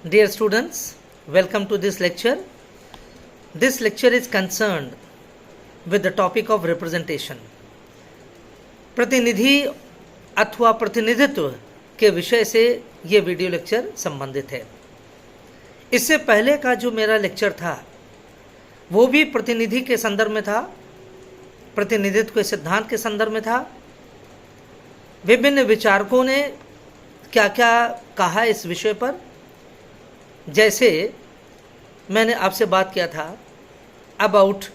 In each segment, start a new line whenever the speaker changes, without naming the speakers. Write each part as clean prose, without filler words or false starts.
Dear students, welcome to this lecture. This lecture is concerned with the topic of representation. प्रतिनिधि अथवा प्रतिनिधित्व के विषय से ये वीडियो लेक्चर संबंधित है। इससे पहले का जो मेरा लेक्चर था वो भी प्रतिनिधि के संदर्भ में था, प्रतिनिधित्व के सिद्धांत के संदर्भ में था। विभिन्न विचारकों ने क्या क्या कहा इस विषय पर, जैसे मैंने आपसे बात किया था about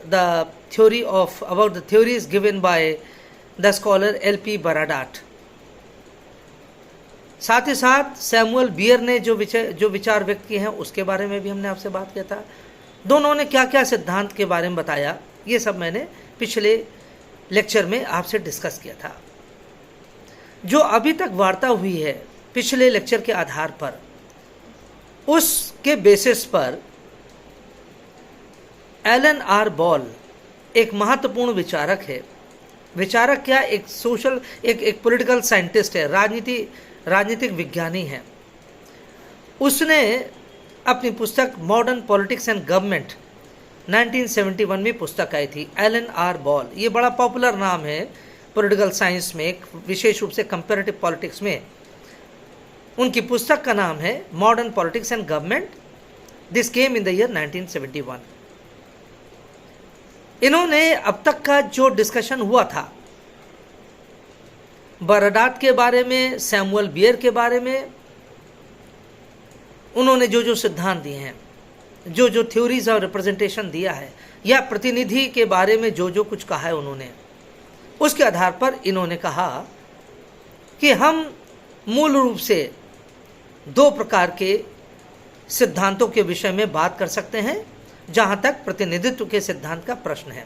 the theories given by the scholar L.P. Baradat। साथ ही साथ सैमुअल बियर ने जो विचार व्यक्त किए हैं उसके बारे में भी हमने आपसे बात किया था। दोनों ने क्या क्या सिद्धांत के बारे में बताया, ये सब मैंने पिछले लेक्चर में आपसे डिस्कस किया था। जो अभी तक वार्ता हुई है पिछले लेक्चर के आधार पर, उसके बेसिस पर एलन आर बॉल एक महत्वपूर्ण विचारक है। विचारक क्या, एक सोशल एक पॉलिटिकल साइंटिस्ट है, राजनीतिक विज्ञानी है। उसने अपनी पुस्तक मॉडर्न पॉलिटिक्स एंड गवर्नमेंट 1971 में पुस्तक आई थी। एलन आर बॉल, ये बड़ा पॉपुलर नाम है पॉलिटिकल साइंस में, विशेष रूप से कंपैरेटिव पॉलिटिक्स में। उनकी पुस्तक का नाम है modern politics and government. This came in the year 1971। इन्होंने अब तक का जो डिस्कशन हुआ था बराडात के बारे में, सैमुअल बियर के बारे में, उन्होंने जो सिद्धांत दिए हैं, जो थ्योरीज ऑफ रिप्रेजेंटेशन दिया है, या प्रतिनिधि के बारे में जो कुछ कहा है उन्होंने, उसके आधार पर इन्होंने कहा कि हम मूल रूप से दो प्रकार के सिद्धांतों के विषय में बात कर सकते हैं जहां तक प्रतिनिधित्व के सिद्धांत का प्रश्न है।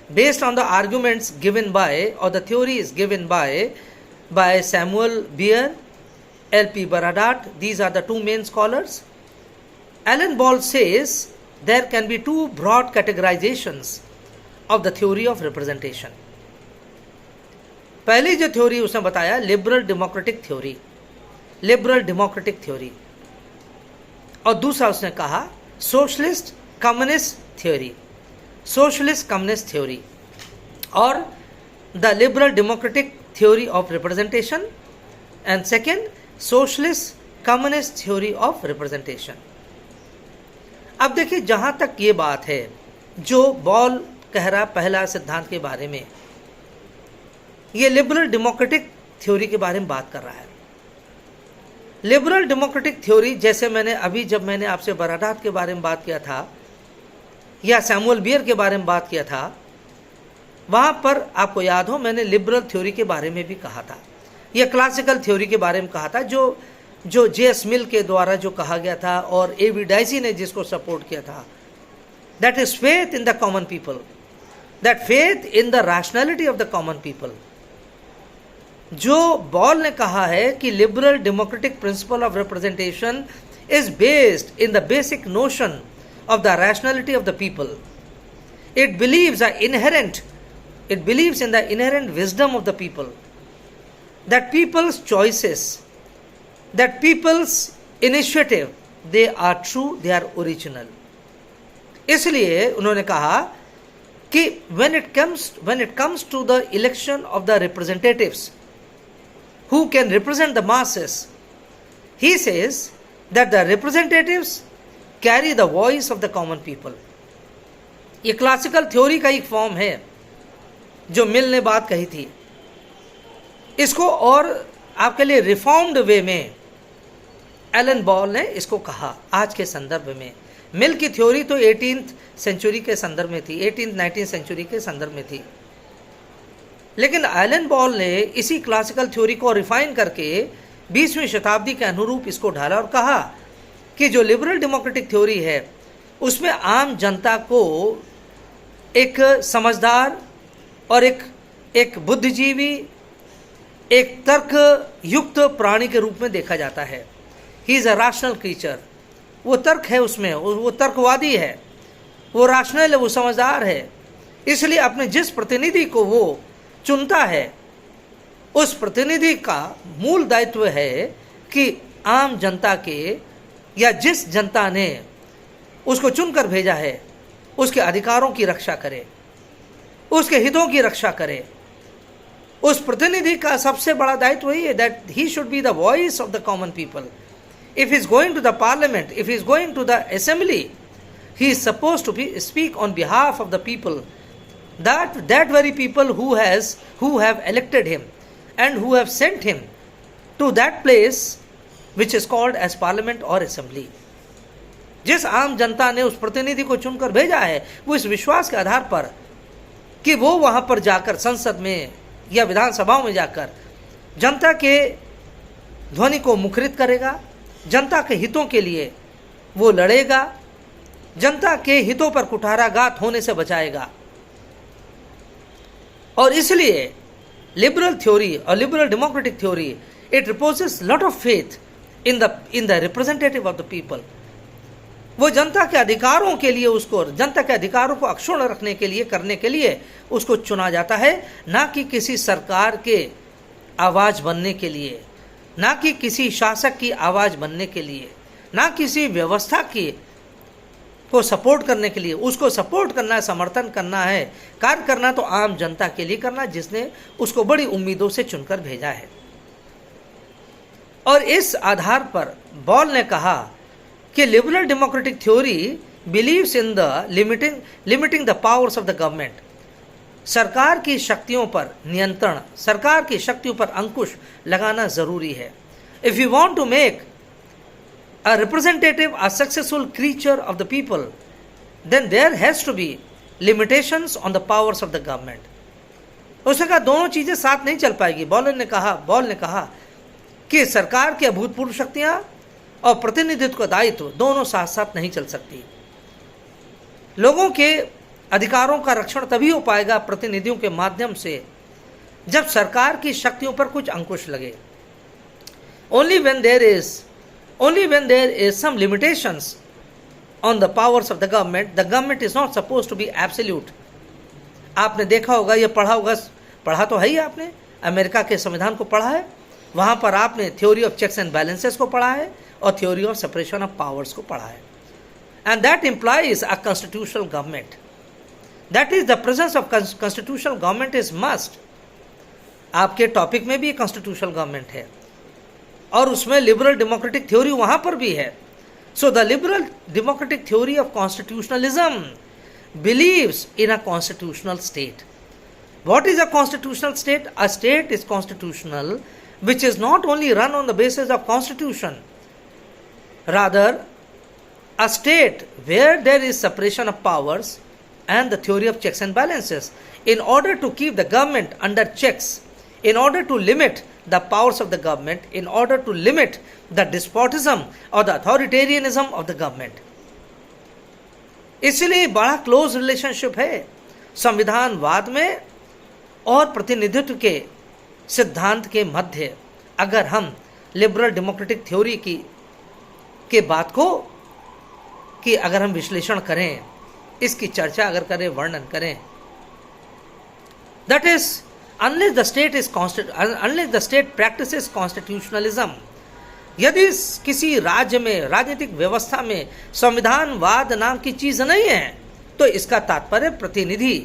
Based on the arguments given by और the theories given by Samuel Beer, L.P. Baradat, these are the two main scholars. Alan Ball says there can be two broad categorizations of the theory of representation. पहली जो theory उसने बताया liberal democratic theory, और दूसरा उसने कहा socialist communist theory, और the liberal democratic theory of representation and second socialist communist theory of representation. अब देखिए, जहां तक ये बात है जो बॉल कह रहा पहला सिद्धांत के बारे में, ये लिबरल डेमोक्रेटिक थ्योरी के बारे में बात कर रहा है। लिबरल डेमोक्रेटिक थ्योरी, जैसे जब मैंने आपसे बराडात के बारे में बात किया था या सैमुअल बियर के बारे में बात किया था, वहां पर आपको याद हो मैंने लिबरल थ्योरी के बारे में भी कहा था, या क्लासिकल थ्योरी के बारे में कहा था, जो J.S. मिल के द्वारा जो कहा गया था और A.V. डाइसी ने जिसको सपोर्ट किया था। That is faith in the common people, that faith in the rationality of the common people. जो बॉल ने कहा है कि liberal democratic principle of representation is based in the basic notion of the rationality of the people. It believes in the inherent wisdom of the people, that people's choices, that people's initiative, they are true, they are original। इसलिए उन्होंने कहा कि when it comes to the election of the representatives who can represent the masses, he says that the representatives carry the voice of the common people। ये classical theory का एक form है जो मिल ने बात कही थी। इसको और आपके लिए रिफॉर्म्ड वे में एलन बॉल ने इसको कहा आज के संदर्भ में। मिल की थ्योरी तो 18th सेंचुरी के संदर्भ में थी, 19th सेंचुरी के संदर्भ में थी, लेकिन एलन बॉल ने इसी क्लासिकल थ्योरी को रिफाइन करके 20वीं शताब्दी के अनुरूप इसको ढाला और कहा कि जो लिबरल डेमोक्रेटिक थ्योरी है उसमें आम जनता को एक समझदार और एक बुद्धिजीवी, एक तर्क युक्त प्राणी के रूप में देखा जाता है। ही इज अ रैशनल क्रीचर, वो तर्क है उसमें, वो तर्कवादी है, वो रैशनल है, वो समझदार है। इसलिए अपने जिस प्रतिनिधि को वो चुनता है उस प्रतिनिधि का मूल दायित्व है कि आम जनता के या जिस जनता ने उसको चुनकर भेजा है उसके अधिकारों की रक्षा करे, उसके हितों की रक्षा करे। उस प्रतिनिधि का सबसे बड़ा दायित्व वही है that he should be the voice of the common people. If he is going to the parliament, if he is going to the assembly, he is supposed to speak on behalf of the people, that very people who have elected him and who have sent him to that place which is called as parliament or assembly। जिस आम जनता ने उस प्रतिनिधि को चुनकर भेजा है वो इस विश्वास के आधार पर कि वो वहां पर जाकर संसद में या विधानसभाओं में जाकर जनता के ध्वनि को मुखरित करेगा, जनता के हितों के लिए वो लड़ेगा, जनता के हितों पर कुठाराघात होने से बचाएगा। और इसलिए लिबरल थ्योरी और liberal democratic theory it repossess lot of faith in the representative of the people. वो जनता के अधिकारों के लिए, उसको जनता के अधिकारों को अक्षुण्ण रखने के लिए, करने के लिए उसको चुना जाता है, ना कि किसी सरकार के आवाज बनने के लिए, ना कि किसी शासक की आवाज बनने के लिए, ना किसी व्यवस्था की को सपोर्ट करने के लिए। उसको सपोर्ट करना है, समर्थन करना है, कार्य करना तो आम जनता के लिए करना जिसने उसको बड़ी उम्मीदों से चुनकर भेजा है। और इस आधार पर बॉल ने कहा कि liberal democratic theory believes in the limiting the powers of the government. सरकार की शक्तियों पर नियंत्रण, सरकार की शक्तियों पर अंकुश लगाना जरूरी है। If you want to make a representative, a successful creature of the people, then there has to be limitations on the powers of the government। उसने कहा दोनों चीजें साथ नहीं चल पाएगी। बॉल ने कहा कि सरकार की अभूतपूर्व शक्तियां और प्रतिनिधित्व का दायित्व दोनों साथ साथ नहीं चल सकती। लोगों के अधिकारों का रक्षण तभी हो पाएगा प्रतिनिधियों के माध्यम से जब सरकार की शक्तियों पर कुछ अंकुश लगे। Only when there is some limitations on the powers of the government is not supposed to be absolute। आपने देखा होगा, ये पढ़ा तो है ही, आपने अमेरिका के संविधान को पढ़ा है, वहाँ पर आपने theory of checks and balances को पढ़ा है और theory of separation of powers को पढ़ा है। And that implies a constitutional government, that is the presence of constitutional government is must. आपके टॉपिक में भी कॉन्स्टिट्यूशनल गवर्नमेंट है और उसमें लिबरल डेमोक्रेटिक थ्योरी वहां पर भी है। So the liberal democratic theory of constitutionalism believes in a constitutional state. What is a constitutional state? A state is constitutional which is not only run on the basis of constitution, rather a state where there is separation of powers and the theory of checks and balances in order to keep the government under checks, in order to limit the powers of the government, in order to limit the despotism or the authoritarianism of the government। इसलिए बड़ा close relationship है संविधानवाद में और प्रतिनिधित्व के सिद्धांत के मध्य। अगर हम लिबरल डेमोक्रेटिक थ्योरी के बात को कि अगर हम विश्लेषण करें, इसकी चर्चा अगर करें, वर्णन करें, that is unless the state practices constitutionalism, यदि किसी राज्य में, राजनीतिक व्यवस्था में संविधानवाद नाम की चीज नहीं है तो इसका तात्पर्य प्रतिनिधि,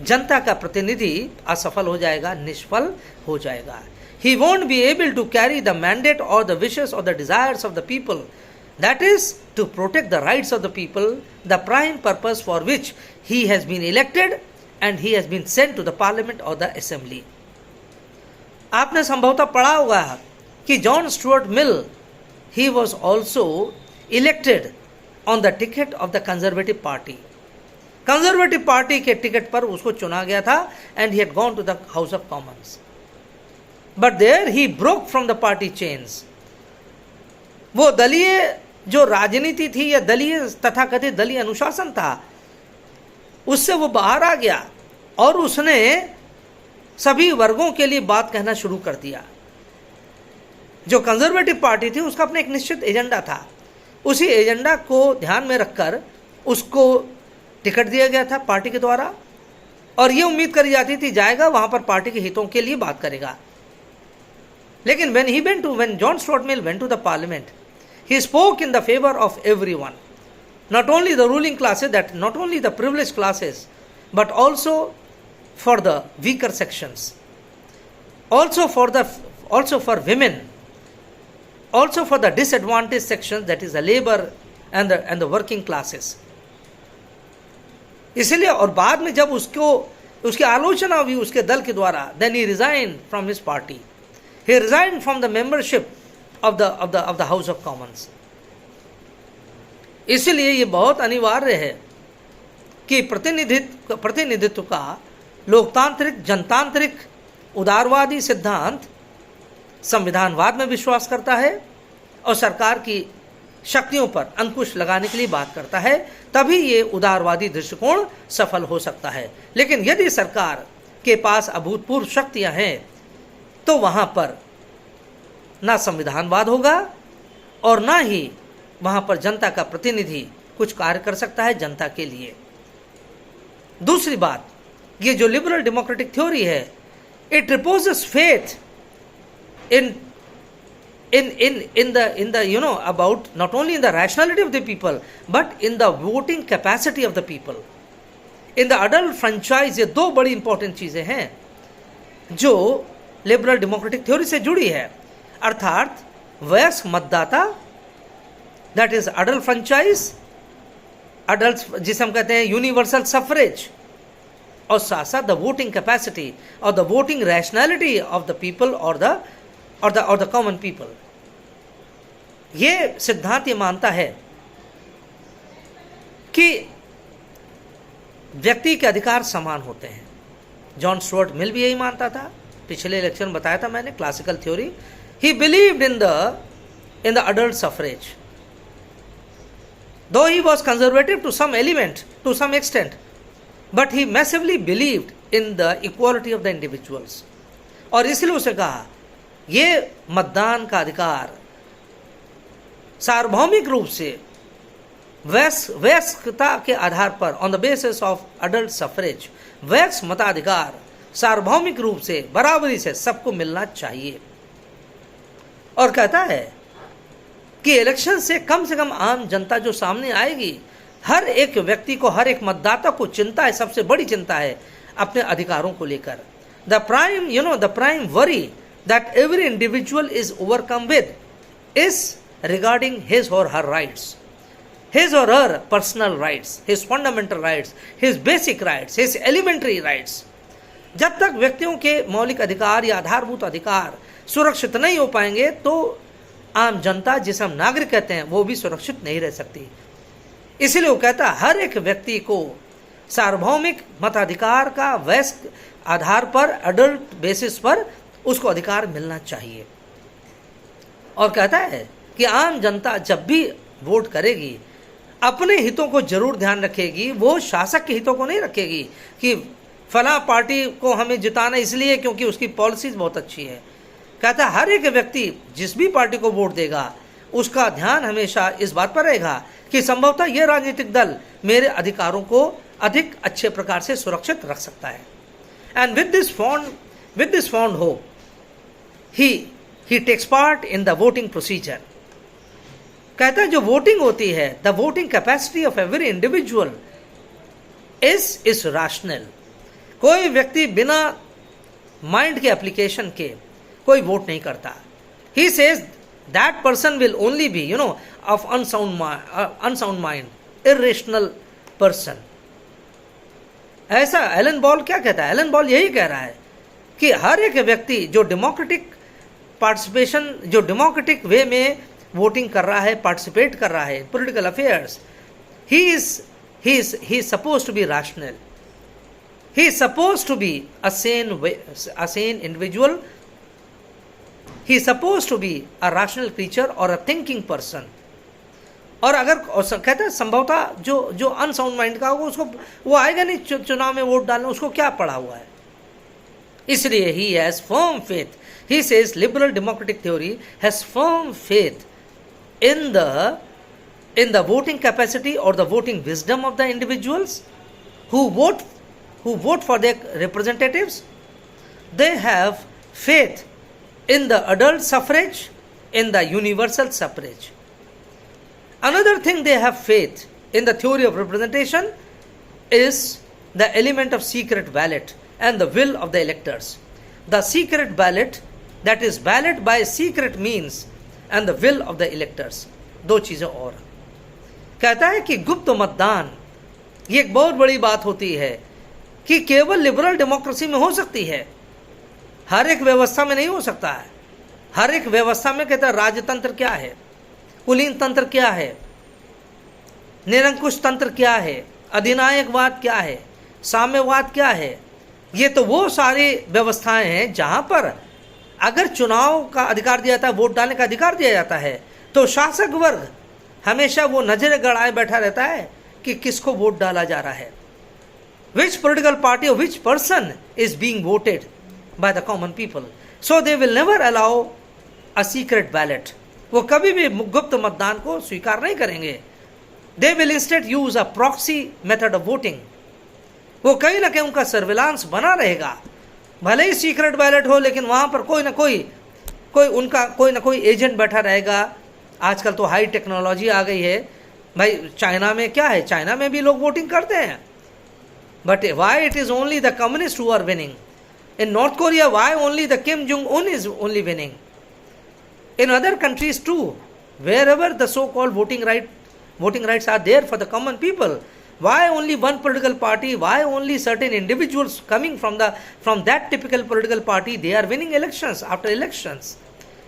जनता का प्रतिनिधि असफल हो जाएगा, निष्फल हो जाएगा। He won't be able to carry the mandate or the wishes or the desires of the people, that is to protect the rights of the people, the prime purpose for which he has been elected and he has been sent to the parliament or the assembly। आपने संभवतः पढ़ा होगा कि John Stuart Mill, he was also elected on the ticket of the conservative party। Conservative party के ticket पर उसको चुना गया था and he had gone to the House of Commons, but there he broke from the party chains. वो दलीय जो राजनीति थी या दलीय तथाकथित दलीय अनुशासन था उससे वो बाहर आ गया और उसने सभी वर्गों के लिए बात कहना शुरू कर दिया। जो कंजर्वेटिव पार्टी थी उसका अपना एक निश्चित एजेंडा था, उसी एजेंडा को ध्यान में रखकर उसको टिकट दिया गया था पार्टी के द्वारा और ये उम्मीद करी जाती थी जाएगा वहां पर पार्टी के हितों के लिए बात करेगा। लेकिन when John Stuart Mill went to the parliament, he spoke in the favor of everyone, not only the ruling classes, that not only the privileged classes, but also for the weaker sections, also for women, also for the disadvantaged sections, that is the labor and the working classes. इसलिए और बाद में जब उसकी आलोचना हुई उसके दल के द्वारा, then he resigned from his party. He resigned from the membership of the House of Commons. इसलिए ये बहुत अनिवार्य है कि प्रतिनिधित्व का लोकतांत्रिक, जनतांत्रिक, उदारवादी सिद्धांत संविधानवाद में विश्वास करता है और सरकार की शक्तियों पर अंकुश लगाने के लिए बात करता है, तभी ये उदारवादी दृष्टिकोण सफल हो सकता है। लेकिन यदि सरकार के पास अभूतपूर्व शक्तियां हैं तो वहां पर ना संविधानवाद होगा और ना ही वहां पर जनता का प्रतिनिधि कुछ कार्य कर सकता है जनता के लिए। दूसरी बात, ये जो लिबरल डेमोक्रेटिक थ्योरी है, it repossess faith in the about not only in the rationality of the people but in the voting capacity of the people, in the adult franchise। ये दो बड़ी इंपॉर्टेंट चीजें हैं जो लिबरल डेमोक्रेटिक थ्योरी से जुड़ी है, अर्थात वयस्क मतदाता, that is adult franchise, adult जिसे हम कहते हैं यूनिवर्सल सफरेज, और साथ साथ द वोटिंग कैपेसिटी और the voting rationality of the people और द कॉमन पीपल। ये सिद्धांत ये मानता है कि व्यक्ति के अधिकार समान होते हैं। जॉन स्टुअर्ट मिल भी यही मानता था, पिछले इलेक्शन में बताया था मैंने, classical theory. He believed in the adult suffrage, though he was conservative to some element, to some extent, but he massively believed in the equality of the individuals। और इसलिए उसने कहा ये मतदान का अधिकार सार्वभौमिक रूप से वयस्कता के आधार पर, on the basis of adult suffrage, वयस्क मताधिकार सार्वभौमिक रूप से बराबरी से सबको मिलना चाहिए। और कहता है कि इलेक्शन से कम आम जनता जो सामने आएगी, हर एक व्यक्ति को, हर एक मतदाता को चिंता है, सबसे बड़ी चिंता है अपने अधिकारों को लेकर। The prime worry that every individual is overcome with is regarding his or her rights, his or her personal rights, his fundamental rights, his basic rights, his elementary rights। जब तक व्यक्तियों के मौलिक अधिकार या आधारभूत अधिकार सुरक्षित नहीं हो पाएंगे तो आम जनता, जिसे हम नागरिक कहते हैं, वो भी सुरक्षित नहीं रह सकती। इसलिए वो कहता है हर एक व्यक्ति को सार्वभौमिक मताधिकार का वयस्क आधार पर, अडल्ट बेसिस पर उसको अधिकार मिलना चाहिए। और कहता है कि आम जनता जब भी वोट करेगी अपने हितों को जरूर ध्यान रखेगी, वो शासक के हितों को नहीं रखेगी कि फला पार्टी को हमें जिताना इसलिए क्योंकि उसकी पॉलिसीज बहुत अच्छी है। कहता है हर एक व्यक्ति जिस भी पार्टी को वोट देगा उसका ध्यान हमेशा इस बात पर रहेगा कि संभवतः यह राजनीतिक दल मेरे अधिकारों को अधिक अच्छे प्रकार से सुरक्षित रख सकता है। And with this fond hope he takes part in the voting procedure. कहता है जो वोटिंग होती है, the voting capacity of every individual is rational. कोई व्यक्ति बिना माइंड के एप्लीकेशन के कोई वोट नहीं करता। He says that person will only be of unsound mind, irrational person. ऐसा एलन बॉल क्या कहता है? एलन बॉल यही कह रहा है कि हर एक व्यक्ति जो डेमोक्रेटिक पार्टिसिपेशन, जो डेमोक्रेटिक वे में वोटिंग कर रहा है, पार्टिसिपेट कर रहा है political affairs, he is supposed to be rational, he is supposed to be a sane individual, he is supposed to be a rational creature or a thinking person। और अगर कहते हैं संभवतः जो अनसाउंड माइंड का होगा उसको वो आएगा नहीं चुनाव में वोट डालने, उसको क्या पड़ा हुआ है। इसलिए he has firm faith, he says liberal democratic theory has firm faith in the voting capacity or the voting wisdom of the individuals who vote for their representatives। They have faith in the adult suffrage, in the universal suffrage. Another thing they have faith in the theory of representation is the element of secret ballot and the will of the electors. The secret ballot, that is ballot by secret means, and the will of the electors. दो चीजें और कहता है कि गुप्त मतदान ये एक बहुत बड़ी बात होती है कि केवल लिबरल डेमोक्रेसी में हो सकती है, हर एक व्यवस्था में नहीं हो सकता है। हर एक व्यवस्था में कहता है राजतंत्र क्या है, कुलीन तंत्र क्या है, निरंकुश तंत्र क्या है, अधिनायकवाद क्या है, साम्यवाद क्या है। ये तो वो सारी व्यवस्थाएं हैं जहां पर अगर चुनाव का अधिकार दिया जाता है, वोट डालने का अधिकार दिया जाता है, तो शासक वर्ग हमेशा वो नजरें गड़ाए बैठा रहता है कि किसको वोट डाला जा रहा है, which political party or which person is being voted by the common people. So they will never allow a secret ballot. वो कभी भी गुप्त मतदान को स्वीकार नहीं करेंगे। They will instead use a proxy method of voting. वो कहीं ना कहीं उनका सर्विलांस बना रहेगा, भले ही सीक्रेट बैलेट हो, लेकिन वहां पर कोई ना कोई एजेंट बैठा रहेगा। आजकल तो हाई टेक्नोलॉजी आ गई है भाई। चाइना में क्या है, चाइना में भी लोग वोटिंग करते हैं, but why it is only the communist who are winning? In North Korea why only the Kim Jong Un is only winning? In other countries too, wherever the so called voting rights are there for the common people, why only one political party, why only certain individuals coming from that typical political party, they are winning elections after elections?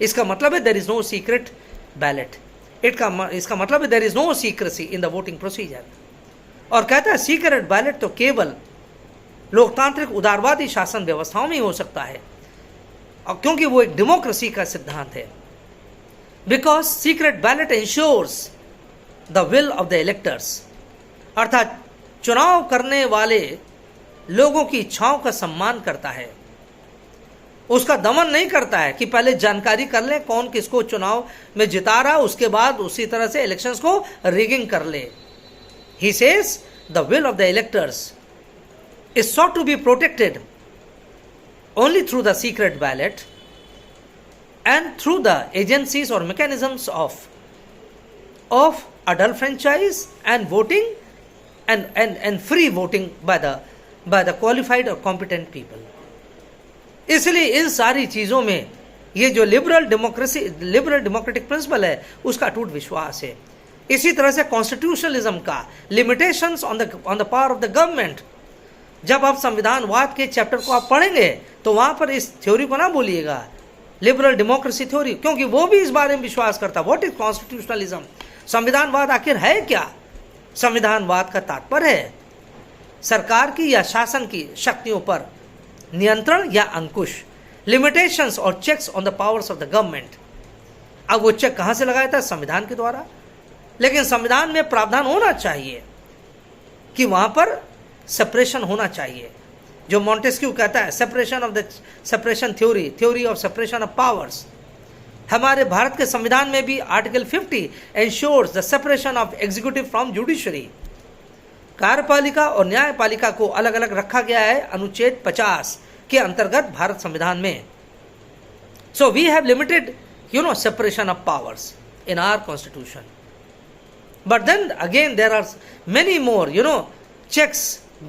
इसका मतलब है there is no secret ballot. इसका मतलब है there is no secrecy in the voting procedure. और कहता है secret ballot तो केवल लोकतांत्रिक उदारवादी शासन व्यवस्थाओं में ही हो सकता है, और क्योंकि वो एक डेमोक्रेसी का सिद्धांत है। Because secret ballot ensures the will of the electors, अर्थात चुनाव करने वाले लोगों की इच्छाओं का सम्मान करता है, उसका दमन नहीं करता है कि पहले जानकारी कर ले कौन किसको चुनाव में जिता रहा, उसके बाद उसी तरह से इलेक्शंस को रिगिंग कर ले। He says the will of the electors is sought to be protected only through the secret ballot and through the agencies or mechanisms of adult franchise and voting and free voting by the qualified or competent people. इसलिए इन सारी चीजों में ये जो liberal democratic principal है उसका अटूट विश्वास है। इसी तरह से कॉन्स्टिट्यूशनलिज्म का limitations on the power of the government, जब आप संविधानवाद के चैप्टर को आप पढ़ेंगे तो वहां पर इस थ्योरी को ना बोलिएगा लिबरल डेमोक्रेसी थ्योरी, क्योंकि वो भी इस बारे में विश्वास करता। What is constitutionalism? संविधानवाद आखिर है क्या? संविधानवाद का तात्पर्य है सरकार की या शासन की शक्तियों पर नियंत्रण या अंकुश, लिमिटेशंस और checks on the powers of the government. अब वो चेक कहां से लगाया था? संविधान के द्वारा। लेकिन संविधान में प्रावधान होना चाहिए कि वहां पर सेपरेशन होना चाहिए, जो मॉन्टेस्क्यू कहता है separation theory of separation of powers. हमारे भारत के संविधान में भी article 50 ensures the separation of executive from judiciary. कार्यपालिका और न्यायपालिका को अलग अलग रखा गया है अनुच्छेद 50 के अंतर्गत भारत संविधान में। So we have limited separation of powers in our constitution, but then again there are many more checks,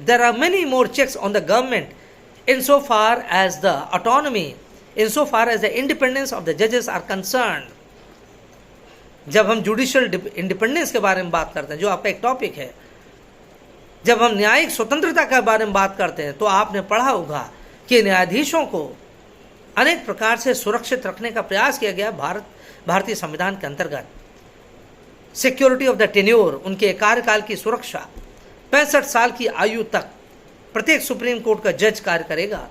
there are many more checks on the government insofar as the autonomy, insofar as the independence of the judges are concerned. जब हम judicial independence के बारे में बात करते हैं, जो आपका एक टॉपिक है, जब हम न्यायिक स्वतंत्रता के बारे में बात करते हैं, तो आपने पढ़ा होगा कि न्यायाधीशों को अनेक प्रकार से सुरक्षित रखने का प्रयास किया गया भारतीय संविधान के अंतर्गत। सिक्योरिटी ऑफ द टेन्योर, उनके कार्यकाल की सुरक्षा, 65 साल की आयु तक प्रत्येक सुप्रीम कोर्ट का जज कार्य करेगा,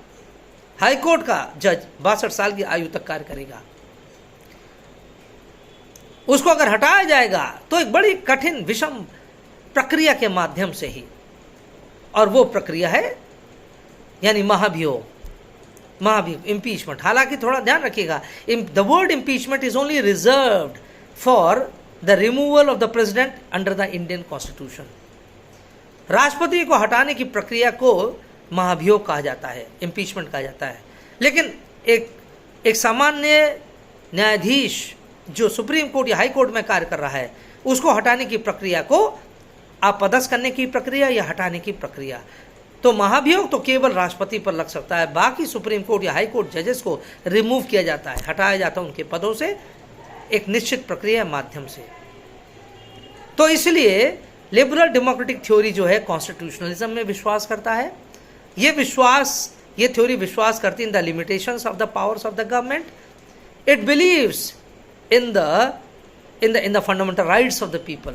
हाई कोर्ट का जज 62 साल की आयु तक कार्य करेगा। उसको अगर हटाया जाएगा तो एक बड़ी कठिन विषम प्रक्रिया के माध्यम से ही, और वो प्रक्रिया है यानी महाभियोग, इम्पीचमेंट। हालांकि थोड़ा ध्यान रखिएगा, the word impeachment is only reserved for the removal of the president under the Indian constitution. राष्ट्रपति को हटाने की प्रक्रिया को महाभियोग कहा जाता है, इम्पीचमेंट कहा जाता है। लेकिन एक सामान्य न्यायाधीश जो सुप्रीम कोर्ट या हाई कोर्ट में कार्य कर रहा है, उसको हटाने की प्रक्रिया को अपदस्थ करने की प्रक्रिया या हटाने की प्रक्रिया, तो महाभियोग तो केवल राष्ट्रपति पर लग सकता है। बाकी सुप्रीम कोर्ट या हाई कोर्ट जजेस को रिमूव किया जाता है, हटाया जाता है उनके पदों से एक निश्चित प्रक्रिया माध्यम से। तो इसलिए लिबरल डेमोक्रेटिक थ्योरी जो है कॉन्स्टिट्यूशनलिज्म में विश्वास करता है। ये थ्योरी विश्वास करती है in the limitations of the powers of the government. It beliefs in the fundamental rights of the people.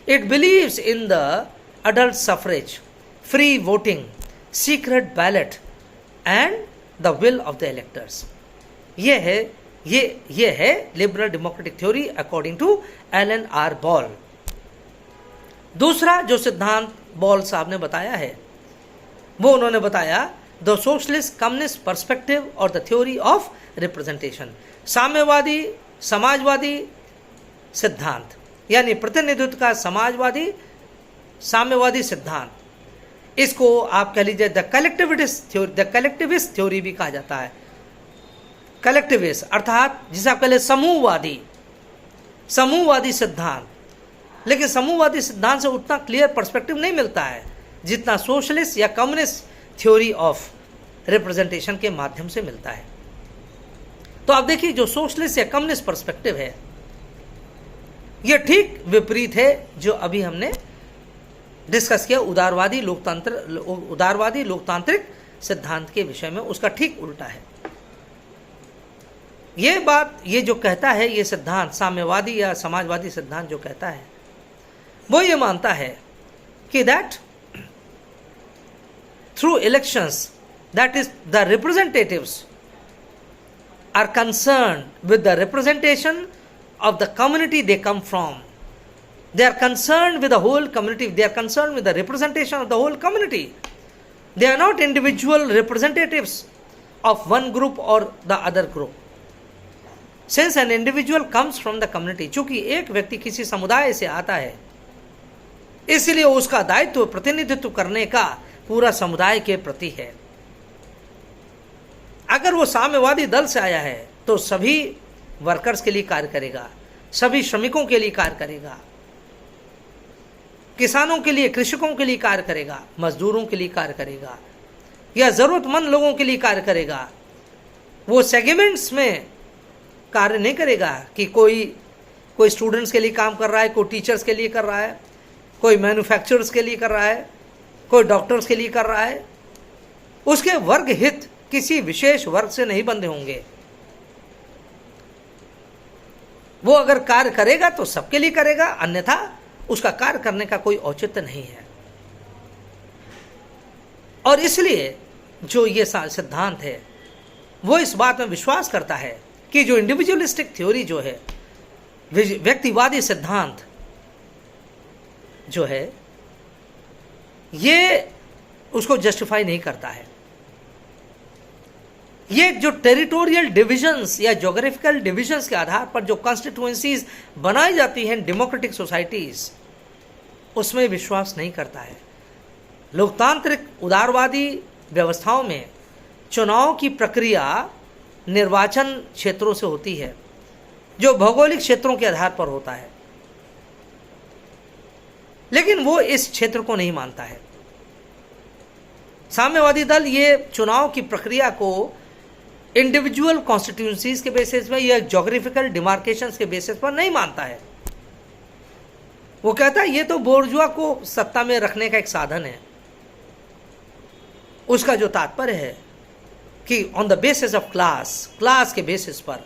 It believes in the adult suffrage, free voting, secret ballot and the will of the electors. ये है liberal democratic theory according to Alan R Ball. दूसरा जो सिद्धांत ball साहब ने बताया है वो उन्होंने बताया द सोशलिस्ट कम्युनिस्ट पर्सपेक्टिव और द थ्योरी ऑफ रिप्रेजेंटेशन। साम्यवादी समाजवादी सिद्धांत यानी प्रतिनिधित्व का समाजवादी साम्यवादी सिद्धांत, इसको आप कह लीजिए द कलेक्टिविस्ट थ्योरी भी कहा जाता है। कलेक्टिविस्ट अर्थात जिसे आप कह ले समूहवादी सिद्धांत। लेकिन समूहवादी सिद्धांत से उतना क्लियर पर्सपेक्टिव नहीं मिलता है जितना सोशलिस्ट या कम्युनिस्ट थ्योरी ऑफ रिप्रेजेंटेशन के माध्यम से मिलता है। तो आप देखिए जो सोशलिस्ट या कम्युनिस्ट पर्सपेक्टिव है यह ठीक विपरीत है जो अभी हमने डिस्कस किया उदारवादी लोकतांत्रिक सिद्धांत के विषय में, उसका ठीक उल्टा है। ये जो कहता है ये सिद्धांत साम्यवादी या समाजवादी सिद्धांत जो कहता है वो ये मानता है कि that through elections that is the representatives are concerned with the representation of the community they come from. They are concerned with the whole community. They are concerned with the representation of the whole community. They are not individual representatives of one group or the other group. Since an individual comes from the community, चूंकि एक व्यक्ति किसी समुदाय से आता है इसलिए उसका दायित्व प्रतिनिधित्व करने का पूरा समुदाय के प्रति है। अगर वो साम्यवादी दल से आया है तो सभी वर्कर्स के लिए कार्य करेगा, सभी श्रमिकों के लिए कार्य करेगा, किसानों के लिए, कृषकों के लिए कार्य करेगा, मजदूरों के लिए कार्य करेगा या जरूरतमंद लोगों के लिए कार्य करेगा। वो सेगमेंट्स में कार्य नहीं करेगा कि कोई स्टूडेंट्स के लिए काम कर रहा है, कोई टीचर्स के लिए कर रहा है, कोई मैन्युफैक्चरर्स के लिए कर रहा है, कोई डॉक्टर्स के लिए कर रहा है। उसके वर्ग हित किसी विशेष वर्ग से नहीं बंधे होंगे। वो अगर कार्य करेगा तो सबके लिए करेगा, अन्यथा उसका कार्य करने का कोई औचित्य नहीं है। और इसलिए जो ये सिद्धांत है वो इस बात में विश्वास करता है कि जो इंडिविजुअलिस्टिक थ्योरी जो है, व्यक्तिवादी सिद्धांत जो है, ये उसको जस्टिफाई नहीं करता है। ये जो टेरिटोरियल डिविजन्स या ज्योग्राफिकल डिविजन्स के आधार पर जो कॉन्स्टिट्यूएंसीज बनाई जाती हैं डेमोक्रेटिक सोसाइटीज, उसमें विश्वास नहीं करता है। लोकतांत्रिक उदारवादी व्यवस्थाओं में चुनाव की प्रक्रिया निर्वाचन क्षेत्रों से होती है जो भौगोलिक क्षेत्रों के आधार पर होता है, लेकिन वो इस क्षेत्र को नहीं मानता है। साम्यवादी दल ये चुनाव की प्रक्रिया को इंडिविजुअल कॉन्स्टिट्यूंसीज के बेसिस पर या ज्योग्राफिकल डिमार्केशंस के बेसिस पर नहीं मानता है। वो कहता है ये तो बोर्जुआ को सत्ता में रखने का एक साधन है। उसका जो तात्पर्य है कि on the basis of class के बेसिस पर,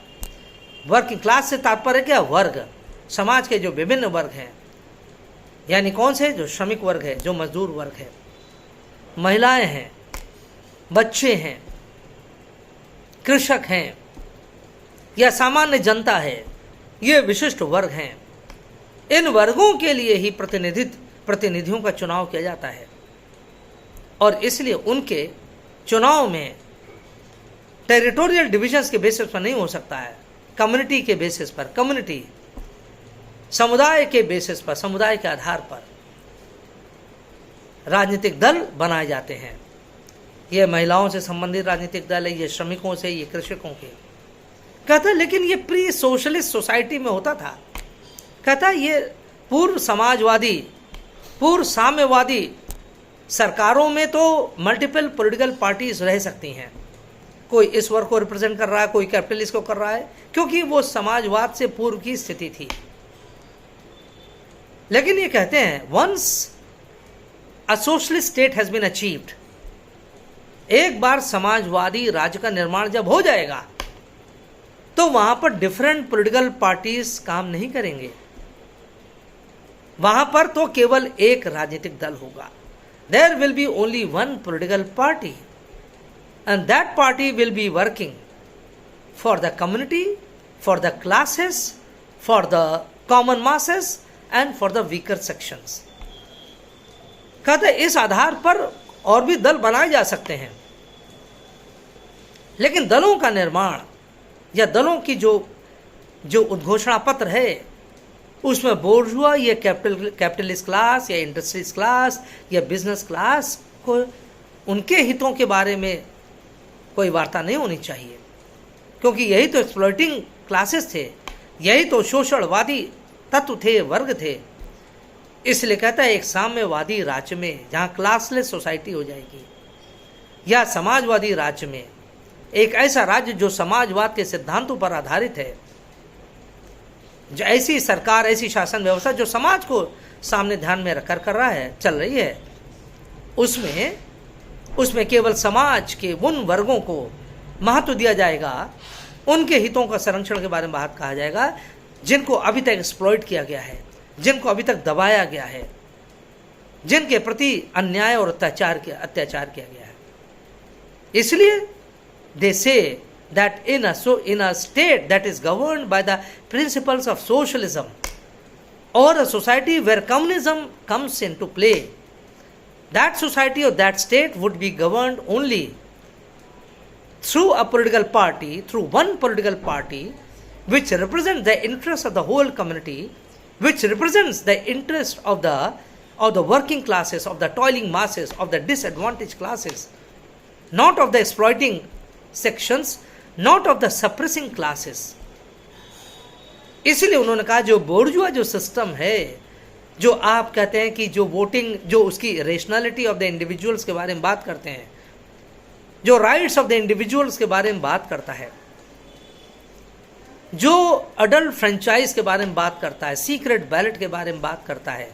वर्किंग क्लास से तात्पर्य क्या? वर्ग, समाज के जो विभिन्न वर्ग हैं, यानी कौन से? जो श्रमिक वर्ग है, जो मजदूर वर्ग है, महिलाएं हैं, बच्चे हैं, कृषक हैं या सामान्य जनता है, ये विशिष्ट वर्ग हैं। इन वर्गों के लिए ही प्रतिनिधियों का चुनाव किया जाता है और इसलिए उनके चुनाव में टेरिटोरियल डिविजन्स के बेसिस पर नहीं हो सकता है, कम्युनिटी के बेसिस पर, कम्युनिटी समुदाय के बेसिस पर, समुदाय के आधार पर राजनीतिक दल बनाए जाते हैं। ये महिलाओं से संबंधित राजनीतिक दल है, ये श्रमिकों से, ये कृषकों के। कहता लेकिन ये प्री सोशलिस्ट सोसाइटी में होता था। कहता ये पूर्व समाजवादी, पूर्व साम्यवादी सरकारों में तो मल्टीपल पॉलिटिकल पार्टीज रह सकती हैं, कोई इस वर्ग को रिप्रेजेंट कर रहा है, कोई कैपिटलिस्ट को कर रहा है, क्योंकि वो समाजवाद से पूर्व की स्थिति थी। लेकिन ये कहते हैं once a socialist state has been achieved, एक बार समाजवादी राज्य का निर्माण जब हो जाएगा तो वहां पर डिफरेंट पॉलिटिकल पार्टीज काम नहीं करेंगे, वहां पर तो केवल एक राजनीतिक दल होगा। There will be only one political party and that party will be working for the community, for the classes, for the common masses and for the weaker sections। कहते इस आधार पर और भी दल बनाए जा सकते हैं, लेकिन दलों का निर्माण या दलों की जो उद्घोषणा पत्र है उसमें बोर्जुआ या कैपिटलिस्ट क्लास या इंडस्ट्रीज क्लास या बिजनेस क्लास को उनके हितों के बारे में कोई वार्ता नहीं होनी चाहिए, क्योंकि यही तो एक्सप्लॉइटिंग क्लासेस थे, यही तो शोषणवादी तत्व थे, वर्ग थे। इसलिए कहता है एक साम्यवादी राज्य में जहां क्लासलेस सोसाइटी हो जाएगी, या समाजवादी राज्य में एक ऐसा राज्य जो समाजवाद के सिद्धांतों पर आधारित है, जो ऐसी सरकार, ऐसी शासन व्यवस्था जो समाज को सामने ध्यान में रखकर कर रहा है, चल रही है, उसमें केवल समाज के उन वर्गों को महत्व दिया जाएगा, उनके हितों का संरक्षण के बारे में बात कहा जाएगा जिनको अभी तक एक्सप्लॉइट किया गया है, जिनको अभी तक दबाया गया है, जिनके प्रति अन्याय और अत्याचार किया गया है। इसलिए दे से that in a state that is governed by the principles of socialism or a society where communism comes into play, that society or that state would be governed only through a political party, through one political party which represents the interests of the whole community, which represents the interest of the working classes, of the toiling masses, of the disadvantaged classes, not of the exploiting sections, not of the suppressing classes। इसलिए उन्होंने कहा जो bourgeois जो system है, जो आप कहते हैं कि जो वोटिंग, जो उसकी रेशनैलिटी ऑफ द इंडिविजुअल्स के बारे में बात करते हैं, जो राइट्स ऑफ द इंडिविजुअल्स के बारे में बात करता है, जो अडल्ट फ्रेंचाइज के बारे में बात करता है, सीक्रेट बैलेट के बारे में बात करता है,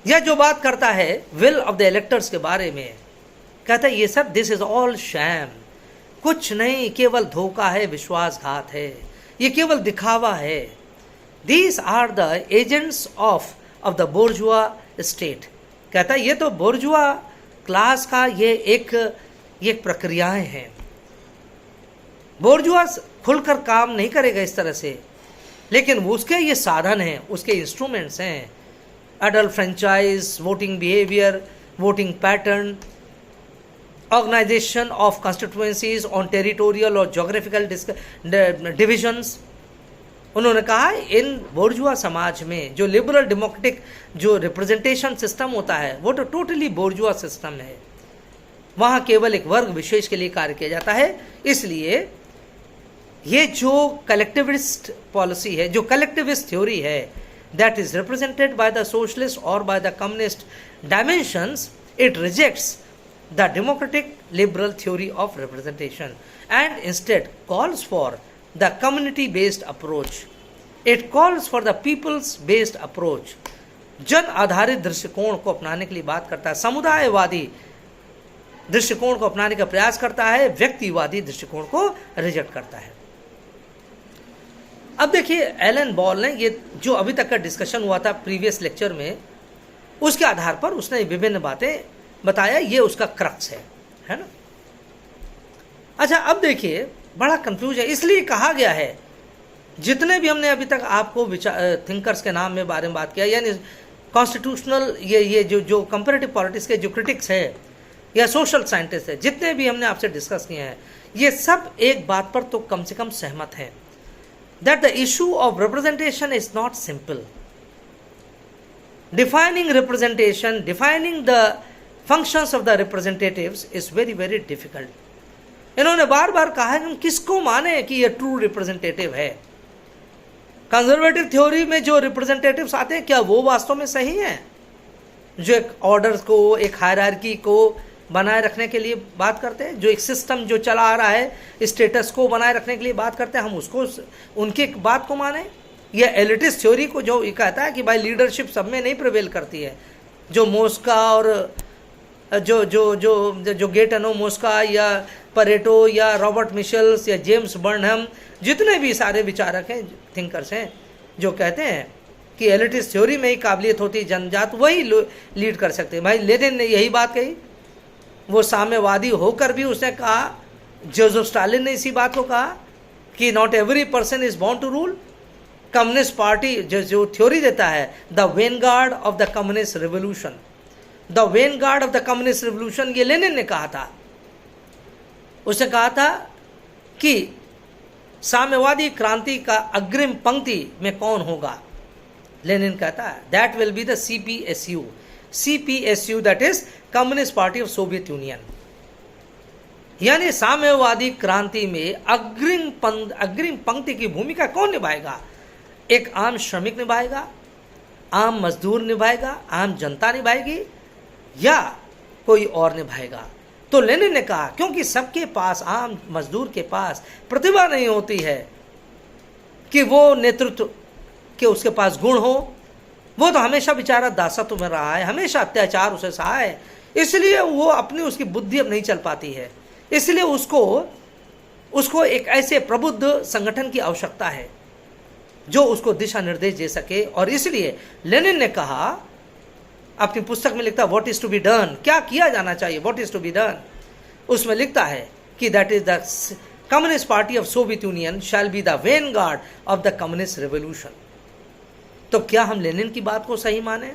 या जो बात करता है विल ऑफ द इलेक्टर्स के बारे में, कहता है ये सब दिस इज ऑल शैम, कुछ नहीं, केवल धोखा है, विश्वासघात है, ये केवल दिखावा है। These are the agents of the bourgeois state। कहता है ये तो बोर्जुआ क्लास का ये एक प्रक्रियाएं हैं। बोर्जुआ खुलकर काम नहीं करेगा इस तरह से, लेकिन उसके ये साधन हैं, उसके इंस्ट्रूमेंट्स हैं, adult franchise, voting behaviour, voting pattern, organization of constituencies on territorial और geographical divisions। उन्होंने कहा इन बोर्जुआ समाज में जो लिबरल डेमोक्रेटिक जो रिप्रेजेंटेशन सिस्टम होता है वो तो टोटली बोर्जुआ सिस्टम है, वहाँ केवल एक वर्ग विशेष के लिए कार्य किया जाता है। इसलिए ये जो कलेक्टिविस्ट पॉलिसी है, जो कलेक्टिविस्ट थ्योरी है, that is represented by the socialist or by the communist dimensions, it rejects the democratic liberal theory of representation and instead calls for the community based approach। It calls for the people's based approach। जन आधारित दृष्टिकोण को अपनाने के लिए बात करता है, समुदायवादी दृष्टिकोण को अपनाने का प्रयास करता है, व्यक्तिवादी दृष्टिकोण को रिजेक्ट करता है। अब देखिए एलन बॉल ने ये जो अभी तक का डिस्कशन हुआ था प्रीवियस लेक्चर में, उसके आधार पर उसने विभिन्न बातें बताया, ये उसका क्रक्स है ना। अच्छा अब देखिए बड़ा कंफ्यूज है, इसलिए कहा गया है जितने भी हमने अभी तक आपको थिंकर्स के नाम में बारे में बात किया, यानी कॉन्स्टिट्यूशनल ये जो कंपैरेटिव पॉलिटिक्स के जो क्रिटिक्स है या सोशल साइंटिस्ट है, जितने भी हमने आपसे डिस्कस किए हैं, ये सब एक बात पर तो कम से कम सहमत हैं, that the issue of representation is not simple. Defining representation, defining the functions of the representatives is very very difficult। इन्होंने बार बार कहा है कि हम किसको माने कि ये ट्रू रिप्रेजेंटेटिव है। कंजर्वेटिव थ्योरी में जो रिप्रेजेंटेटिव्स आते हैं क्या वो वास्तव में सही हैं, जो एक ऑर्डर को, एक हायरार्की को बनाए रखने के लिए बात करते हैं, जो एक सिस्टम जो चला आ रहा है स्टेटस को बनाए रखने के लिए बात करते हैं, हम उसको, उनकी बात को माने? या एलिटिस्ट थ्योरी को जो ये कहता है कि भाई लीडरशिप सब में नहीं प्रिवेल करती है, जो मोस्का और जो गेटनो मोस्का या परेटो या रॉबर्ट मिशेल्स या जेम्स बर्नहम, जितने भी सारे विचारक हैं, थिंकर्स हैं, जो कहते हैं कि एलिटिस्ट थ्योरी में ही काबिलियत होती है, जनजात वही लीड कर सकते हैं। भाई लेनिन ने यही बात कही, वो साम्यवादी होकर भी उसने कहा, जोसेफ स्टालिन ने इसी बात को कहा कि not every person is born to rule. Communist party जो थ्योरी देता है, the vanguard of the communist revolution, the vanguard of the communist revolution, ये लेनिन ने कहा था। उसने कहा था कि साम्यवादी क्रांति का अग्रिम पंक्ति में कौन होगा? लेनिन कहता है that will be the CPSU, that is communist party of Soviet union. यानी साम्यवादी क्रांति में अग्रिम पंक्ति की भूमिका कौन निभाएगा? एक आम श्रमिक निभाएगा, आम मजदूर निभाएगा, आम जनता निभाएगी, या कोई और निभाएगा? तो लेनिन ने कहा क्योंकि सबके पास, आम मजदूर के पास प्रतिभा नहीं होती है कि वो नेतृत्व के उसके पास गुण हो, वो तो हमेशा बेचारा दासत्व में रहा है, हमेशा अत्याचार उसे सहा है, इसलिए वो अपनी, उसकी बुद्धि अब नहीं चल पाती है, इसलिए उसको एक ऐसे प्रबुद्ध संगठन की आवश्यकता है जो उसको दिशा निर्देश दे सके। और इसलिए लेनिन ने कहा, अपनी पुस्तक में लिखता what is to be done, क्या किया जाना चाहिए, what is to be done, उसमें लिखता है कि that is the communist party of Soviet Union shall be the vanguard of the communist revolution. तो क्या हम लेनिन की बात को सही माने,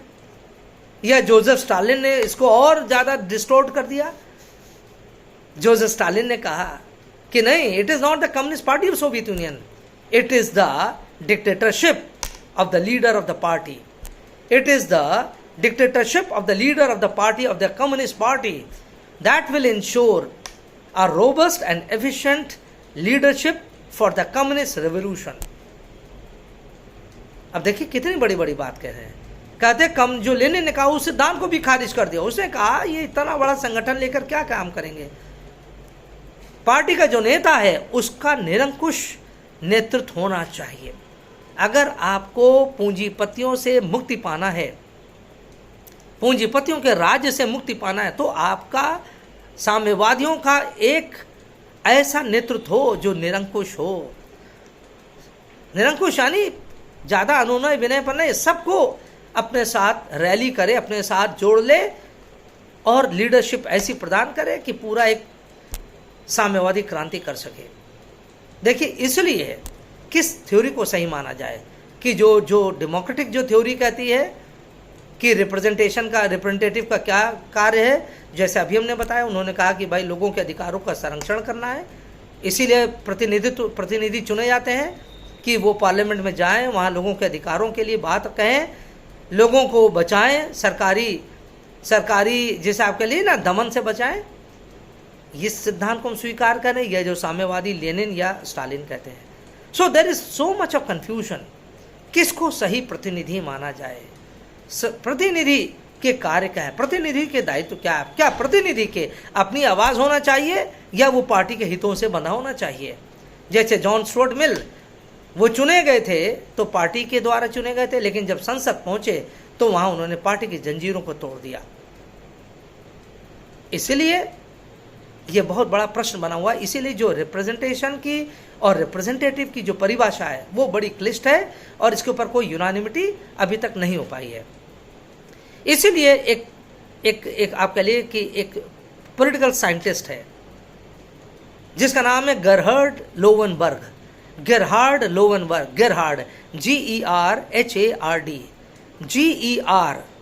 या जोसेफ स्टालिन ने इसको और ज्यादा डिस्टोर्ट कर दिया? जोसेफ स्टालिन ने कहा कि नहीं, it is not the communist party of Soviet union, it is the dictatorship of the leader of the party, it is the dictatorship of the leader of the party, of the communist party, that will ensure a robust and efficient leadership for the communist revolution। अब देखिए कितनी बड़ी बड़ी बात कह रहे हैं। कहते कम, जो लेनिन ने कहा उस सिद्धांत को भी खारिज कर दिया। उसने कहा ये इतना बड़ा संगठन लेकर क्या काम करेंगे, पार्टी का जो नेता है उसका निरंकुश नेतृत्व होना चाहिए। अगर आपको पूंजीपतियों से मुक्ति पाना है, पूंजीपतियों के राज्य से मुक्ति पाना है, तो आपका साम्यवादियों का एक ऐसा नेतृत्व हो जो निरंकुश हो। निरंकुश यानी ज़्यादा अनुनय विनय पर नहीं, सबको अपने साथ रैली करे, अपने साथ जोड़ ले और लीडरशिप ऐसी प्रदान करे कि पूरा एक साम्यवादी क्रांति कर सके। देखिए इसलिए किस थ्योरी को सही माना जाए कि जो डेमोक्रेटिक जो थ्योरी कहती है कि रिप्रेजेंटेटिव का क्या कार्य है, जैसे अभी हमने बताया, उन्होंने कहा कि भाई लोगों के अधिकारों का संरक्षण करना है, इसीलिए प्रतिनिधि चुने जाते हैं कि वो पार्लियामेंट में जाएं, वहाँ लोगों के अधिकारों के लिए बात कहें, लोगों को बचाएं, सरकारी जैसे आपके लिए ना दमन से बचाएं। इस सिद्धांत को हम स्वीकार करें, यह जो साम्यवादी लेनिन या स्टालिन कहते हैं। So there is so much of confusion, किसको सही प्रतिनिधि माना जाए, प्रतिनिधि के कार्य क्या है, प्रतिनिधि के दायित्व क्या है, क्या प्रतिनिधि के अपनी आवाज होना चाहिए या वो पार्टी के हितों से बंधा होना चाहिए। जैसे जॉन स्टुअर्ट मिल, वो चुने गए थे तो पार्टी के द्वारा चुने गए थे, लेकिन जब संसद पहुंचे तो वहां उन्होंने पार्टी की जंजीरों को तोड़ दिया। इसलिए यह बहुत बड़ा प्रश्न बना हुआ। इसीलिए जो रिप्रेजेंटेशन की और रिप्रेजेंटेटिव की जो परिभाषा है वो बड़ी क्लिष्ट है और इसके ऊपर कोई यूनानिमिटी अभी तक नहीं हो पाई है। इसीलिए एक आप कह लिए कि एक पॉलिटिकल साइंटिस्ट है जिसका नाम है Gerhard Lowenberg, Gerhard GERHARD,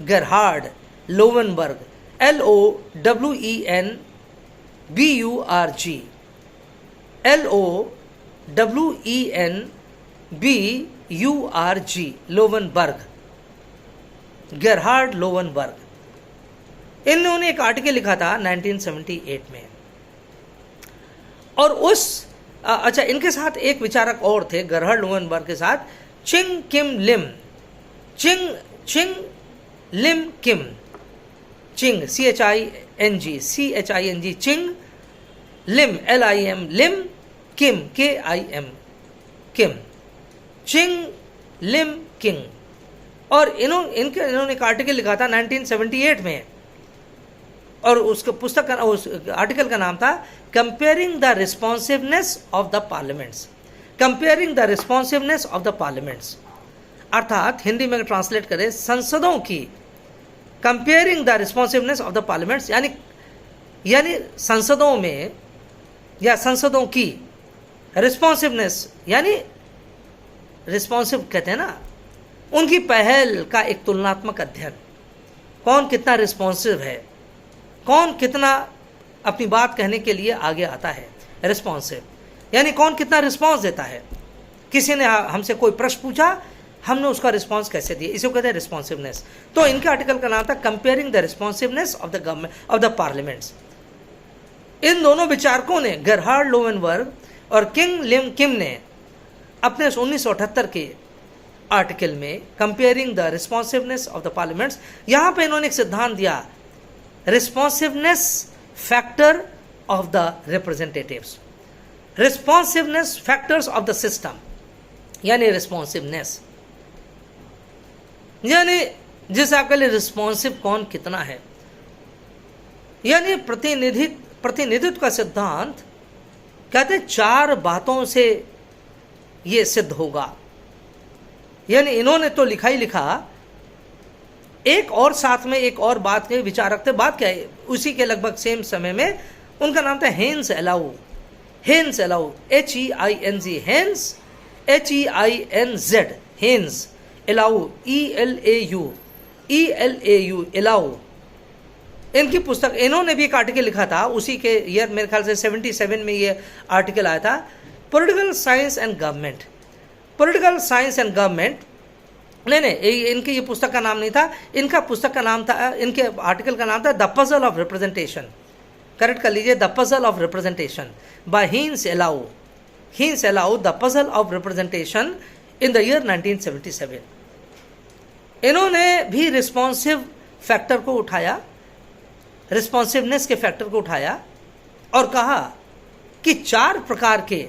Gerhard Lowenberg, LOWENBURG, Lowenberg, Gerhard Lowenberg. इन्होंने एक आर्टिकल लिखा था 1978 में, और उस अच्छा, इनके साथ एक विचारक और थे गरहर्ड लोवेनबर्ग के साथ, चिंग किम लिम, चिंग लिम किम, चिंग CHING, चिंग लिम LIM, लिम किम KIM, किम, चिंग लिम किंग। और इन्होंने एक आर्टिकल लिखा था 1978 में, और उसके पुस्तक का, उस आर्टिकल का नाम था comparing the responsiveness of the parliaments, comparing the responsiveness of the parliaments, अर्थात हिंदी में ट्रांसलेट करें, संसदों की, comparing the responsiveness of the parliaments, यानी संसदों में या संसदों की रिस्पॉन्सिवनेस, यानी रिस्पॉन्सिव कहते हैं ना, उनकी पहल का एक तुलनात्मक अध्ययन, कौन कितना रिस्पॉन्सिव है, कौन कितना अपनी बात कहने के लिए आगे आता है, रिस्पॉन्सिव, यानी कौन कितना रिस्पॉन्स देता है। किसी ने हमसे कोई प्रश्न पूछा, हमने उसका रिस्पॉन्स कैसे दिया, इसे कहते हैं रिस्पॉन्सिवनेस। तो इनके आर्टिकल का नाम था comparing the responsiveness of the government of the parliaments. इन दोनों विचारकों ने, गरहार्ड लोवेनबर्ग और किंग लिम किम ने, अपने 1978 के आर्टिकल में comparing the responsiveness of the parliaments, यहां पे इन्होंने एक सिद्धांत दिया, responsiveness factor of the representatives, responsiveness factors of the system, यानी रिस्पॉन्सिवनेस, यानी जिस आपके लिए रिस्पॉन्सिव कौन कितना है, यानी प्रतिनिधित्व का सिद्धांत कहते 4 बातों से ये सिद्ध होगा। यानी इन्होंने तो लिखा ही लिखा, एक और साथ में एक और बात के विचारक थे, बात क्या है, उसी के लगभग सेम समय में, उनका नाम था Heinz Eulau, Heinz Eulau, HEINZ, Heinz HEINZ, Heinz Eulau, ELAU, Eulau. इनकी पुस्तक, इन्होंने भी एक आर्टिकल लिखा था उसी के ईयर, मेरे ख्याल से 77 में ये आर्टिकल आया था, political science and government, political science and government. नहीं, इनकी ये पुस्तक का नाम नहीं था, इनका पुस्तक का नाम था, इनके आर्टिकल का नाम था the puzzle of representation, correct कर लीजिए, the puzzle of representation by Heinz Eulau, the puzzle of representation in the year 1977। इन्होंने भी रिस्पॉन्सिव फैक्टर को उठाया, रिस्पॉन्सिवनेस के फैक्टर को उठाया और कहा कि 4 प्रकार के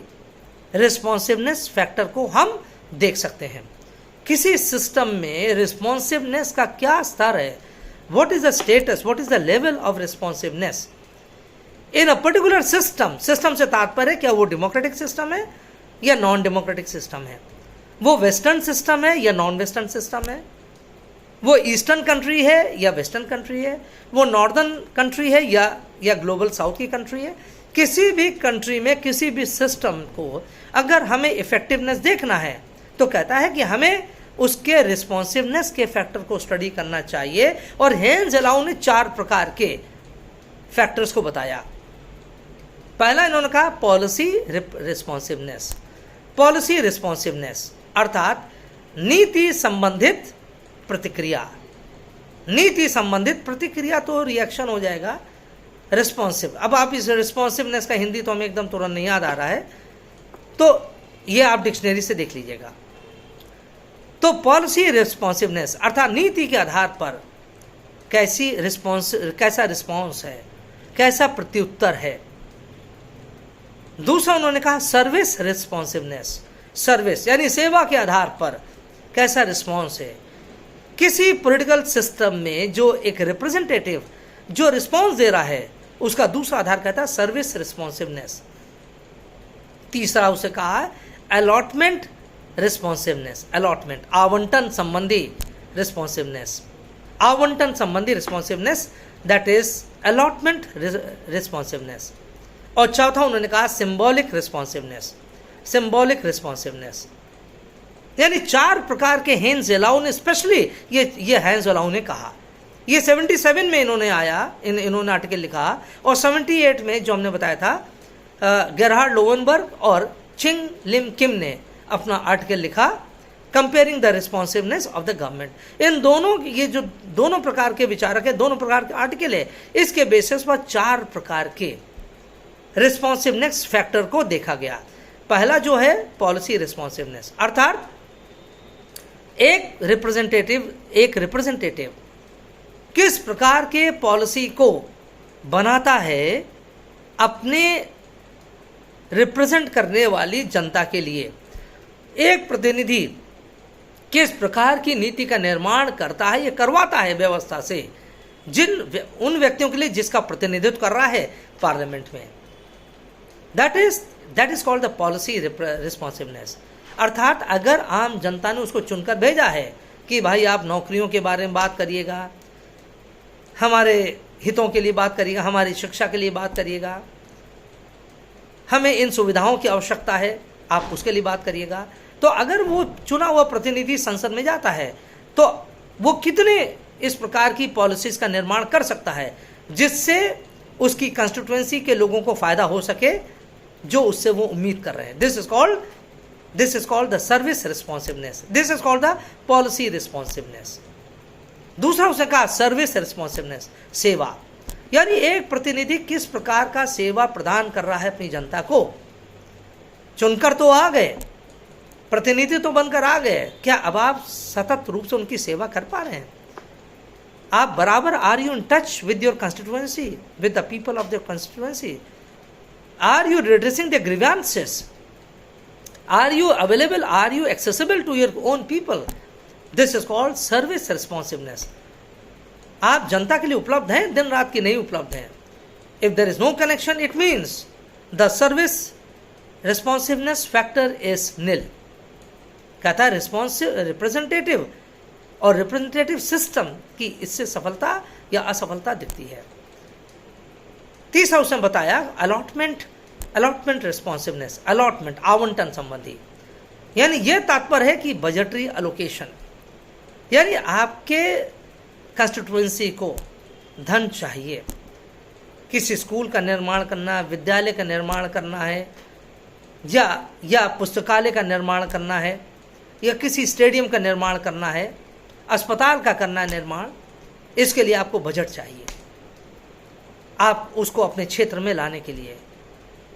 रिस्पॉन्सिवनेस फैक्टर को हम देख सकते हैं। किसी सिस्टम में रिस्पॉन्सिवनेस का क्या स्तर है, what is the status, what is the level of responsiveness in a particular system. System से तात्पर्य क्या वो डेमोक्रेटिक सिस्टम है या नॉन डेमोक्रेटिक सिस्टम है, वो वेस्टर्न सिस्टम है या नॉन वेस्टर्न सिस्टम है, वो ईस्टर्न कंट्री है या वेस्टर्न कंट्री है, वो नॉर्दर्न कंट्री है या ग्लोबल साउथ की कंट्री है। किसी भी कंट्री में किसी भी सिस्टम को अगर हमें इफेक्टिवनेस देखना है तो कहता है कि हमें उसके रिस्पॉन्सिवनेस के फैक्टर को स्टडी करना चाहिए। और हेन्स एलाउ ने 4 प्रकार के फैक्टर्स को बताया। पहला इन्होंने कहा पॉलिसी रिस्पॉन्सिवनेस, पॉलिसी रिस्पॉन्सिवनेस अर्थात नीति संबंधित प्रतिक्रिया, नीति संबंधित प्रतिक्रिया तो रिएक्शन हो जाएगा, रिस्पॉन्सिव। अब आप इस रिस्पॉन्सिवनेस का हिंदी तो हमें एकदम तुरंत नहीं याद आ रहा है, तो ये आप डिक्शनरी से देख लीजिएगा। तो पॉलिसी रिस्पॉन्सिवनेस अर्थात नीति के आधार पर कैसा रिस्पॉन्स है, कैसा प्रत्युत्तर है। दूसरा उन्होंने कहा सर्विस रिस्पॉन्सिवनेस, सर्विस यानी सेवा के आधार पर कैसा रिस्पॉन्स है। किसी पॉलिटिकल सिस्टम में जो एक रिप्रेजेंटेटिव जो रिस्पॉन्स दे रहा है उसका दूसरा आधार कहता है सर्विस रिस्पॉन्सिवनेस। तीसरा उसे कहा है अलॉटमेंट रिस्पॉन्सिवनेस, अलॉटमेंट आवंटन संबंधी रिस्पॉन्सिवनेस, आवंटन संबंधी responsiveness that is allotment responsiveness. और चौथा उन्होंने कहा सिंबॉलिक रिस्पॉन्सिवनेस, सिंबॉलिक रिस्पॉन्सिवनेस। यानी 4 प्रकार के हेन्स एलाउ ने स्पेशली ये हेन्स एलाउ ने कहा। ये 77 में इन्होंने आया, इन्होंने आर्टिकल लिखा, और 78 में जो हमने बताया था गरहार्ड लोवेनबर्ग और चिंग लिम किम ने अपना आर्टिकल लिखा comparing the responsiveness of the government. इन दोनों, ये जो दोनों प्रकार के विचारक है, दोनों प्रकार के आर्टिकल है, इसके बेसिस पर 4 प्रकार के रिस्पॉन्सिवनेस फैक्टर को देखा गया। पहला जो है पॉलिसी रिस्पॉन्सिवनेस, अर्थात एक रिप्रेजेंटेटिव किस प्रकार के पॉलिसी को बनाता है अपने रिप्रेजेंट करने वाली जनता के लिए। एक प्रतिनिधि किस प्रकार की नीति का निर्माण करता है, ये करवाता है व्यवस्था से उन व्यक्तियों के लिए जिसका प्रतिनिधित्व कर रहा है पार्लियामेंट में। That is called the policy responsiveness. अर्थात अगर आम जनता ने उसको चुनकर भेजा है कि भाई आप नौकरियों के बारे में बात करिएगा, हमारे हितों के लिए बात करिएगा, हमारी शिक्षा के लिए बात करिएगा, हमें इन सुविधाओं की आवश्यकता है, आप उसके लिए बात करिएगा, तो अगर वो चुना हुआ प्रतिनिधि संसद में जाता है तो वो कितने इस प्रकार की पॉलिसीज का निर्माण कर सकता है जिससे उसकी कंस्टिट्यूएंसी के लोगों को फायदा हो सके जो उससे वो उम्मीद कर रहे हैं। This is called the service responsiveness, this is called the policy responsiveness. दूसरा उसने कहा सर्विस रिस्पॉन्सिवनेस, सेवा, यानी एक प्रतिनिधि किस प्रकार का सेवा प्रदान कर रहा है अपनी जनता को। चुनकर तो आ गए, प्रतिनिधि तो बनकर आ गए, क्या अब आप सतत रूप से उनकी सेवा कर पा रहे हैं? आप बराबर are you in touch with your constituency, with the people of your constituency? Are you redressing the grievances? Are you available? Are you accessible to your own people? This is called service responsiveness. आप जनता के लिए उपलब्ध हैं, दिन रात की नहीं उपलब्ध हैं। If there is no connection it means the service responsiveness factor is nil. कहता है रिप्रेजेंटेटिव और रिप्रेजेंटेटिव सिस्टम की इससे सफलता या असफलता दिखती है। तीसरा उसने बताया अलॉटमेंट रिस्पॉन्सिवनेस, अलॉटमेंट, आवंटन संबंधी, यानी यह तात्पर्य है कि बजटरी अलोकेशन, यानी आपके कंस्टिट्यूएंसी को धन चाहिए, किसी स्कूल का निर्माण करना, विद्यालय का निर्माण करना है, या पुस्तकालय का निर्माण करना है, या किसी स्टेडियम का निर्माण करना है, अस्पताल का करना है निर्माण, इसके लिए आपको बजट चाहिए, आप उसको अपने क्षेत्र में लाने के लिए।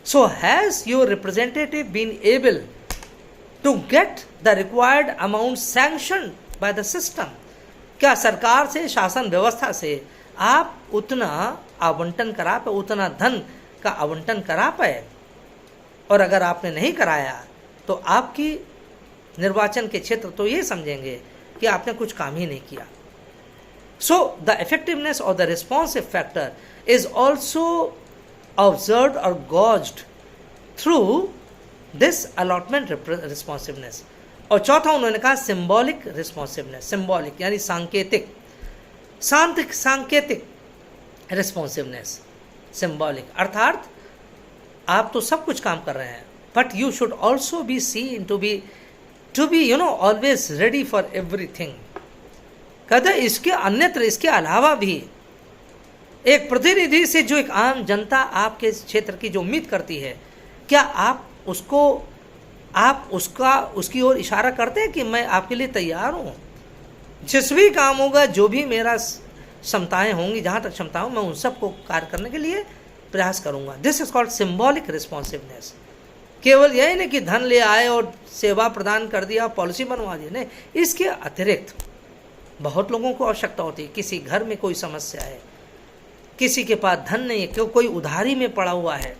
So has your representative been able to get the required amount sanctioned by the system? क्या सरकार से, शासन व्यवस्था से आप उतना आवंटन करा पाए, उतना धन का आवंटन करा पाए? और अगर आपने नहीं कराया तो आपकी निर्वाचन के क्षेत्र तो ये समझेंगे कि आपने कुछ काम ही नहीं किया। So the effectiveness of the responsive factor is also observed और गॉज्ड थ्रू दिस अलॉटमेंट रिस्पॉन्सिवनेस। और चौथा उन्होंने कहा सिंबॉलिक रिस्पॉन्सिवनेस, सिंबॉलिक यानी सांकेतिक रिस्पॉन्सिवनेस, सिंबॉलिक अर्थात आप तो सब कुछ काम कर रहे हैं, but you should also be seen to be always ready for everything. कहते इसके अन्यत्र, इसके अलावा भी एक प्रतिनिधि से जो एक आम जनता आपके क्षेत्र की जो उम्मीद करती है, क्या आप उसकी ओर इशारा करते हैं कि मैं आपके लिए तैयार हूँ, जिस भी काम होगा, जो भी मेरा क्षमताएं होंगी, जहाँ तक क्षमता हो, मैं उन सबको कार्य करने के लिए प्रयास करूँगा। This is called symbolic responsiveness. केवल यही नहीं कि धन ले आए और सेवा प्रदान कर दिया, पॉलिसी बनवा दी, नहीं, इसके अतिरिक्त बहुत लोगों को आवश्यकता होती है। किसी घर में कोई समस्या है, किसी के पास धन नहीं है, कोई उधारी में पड़ा हुआ है,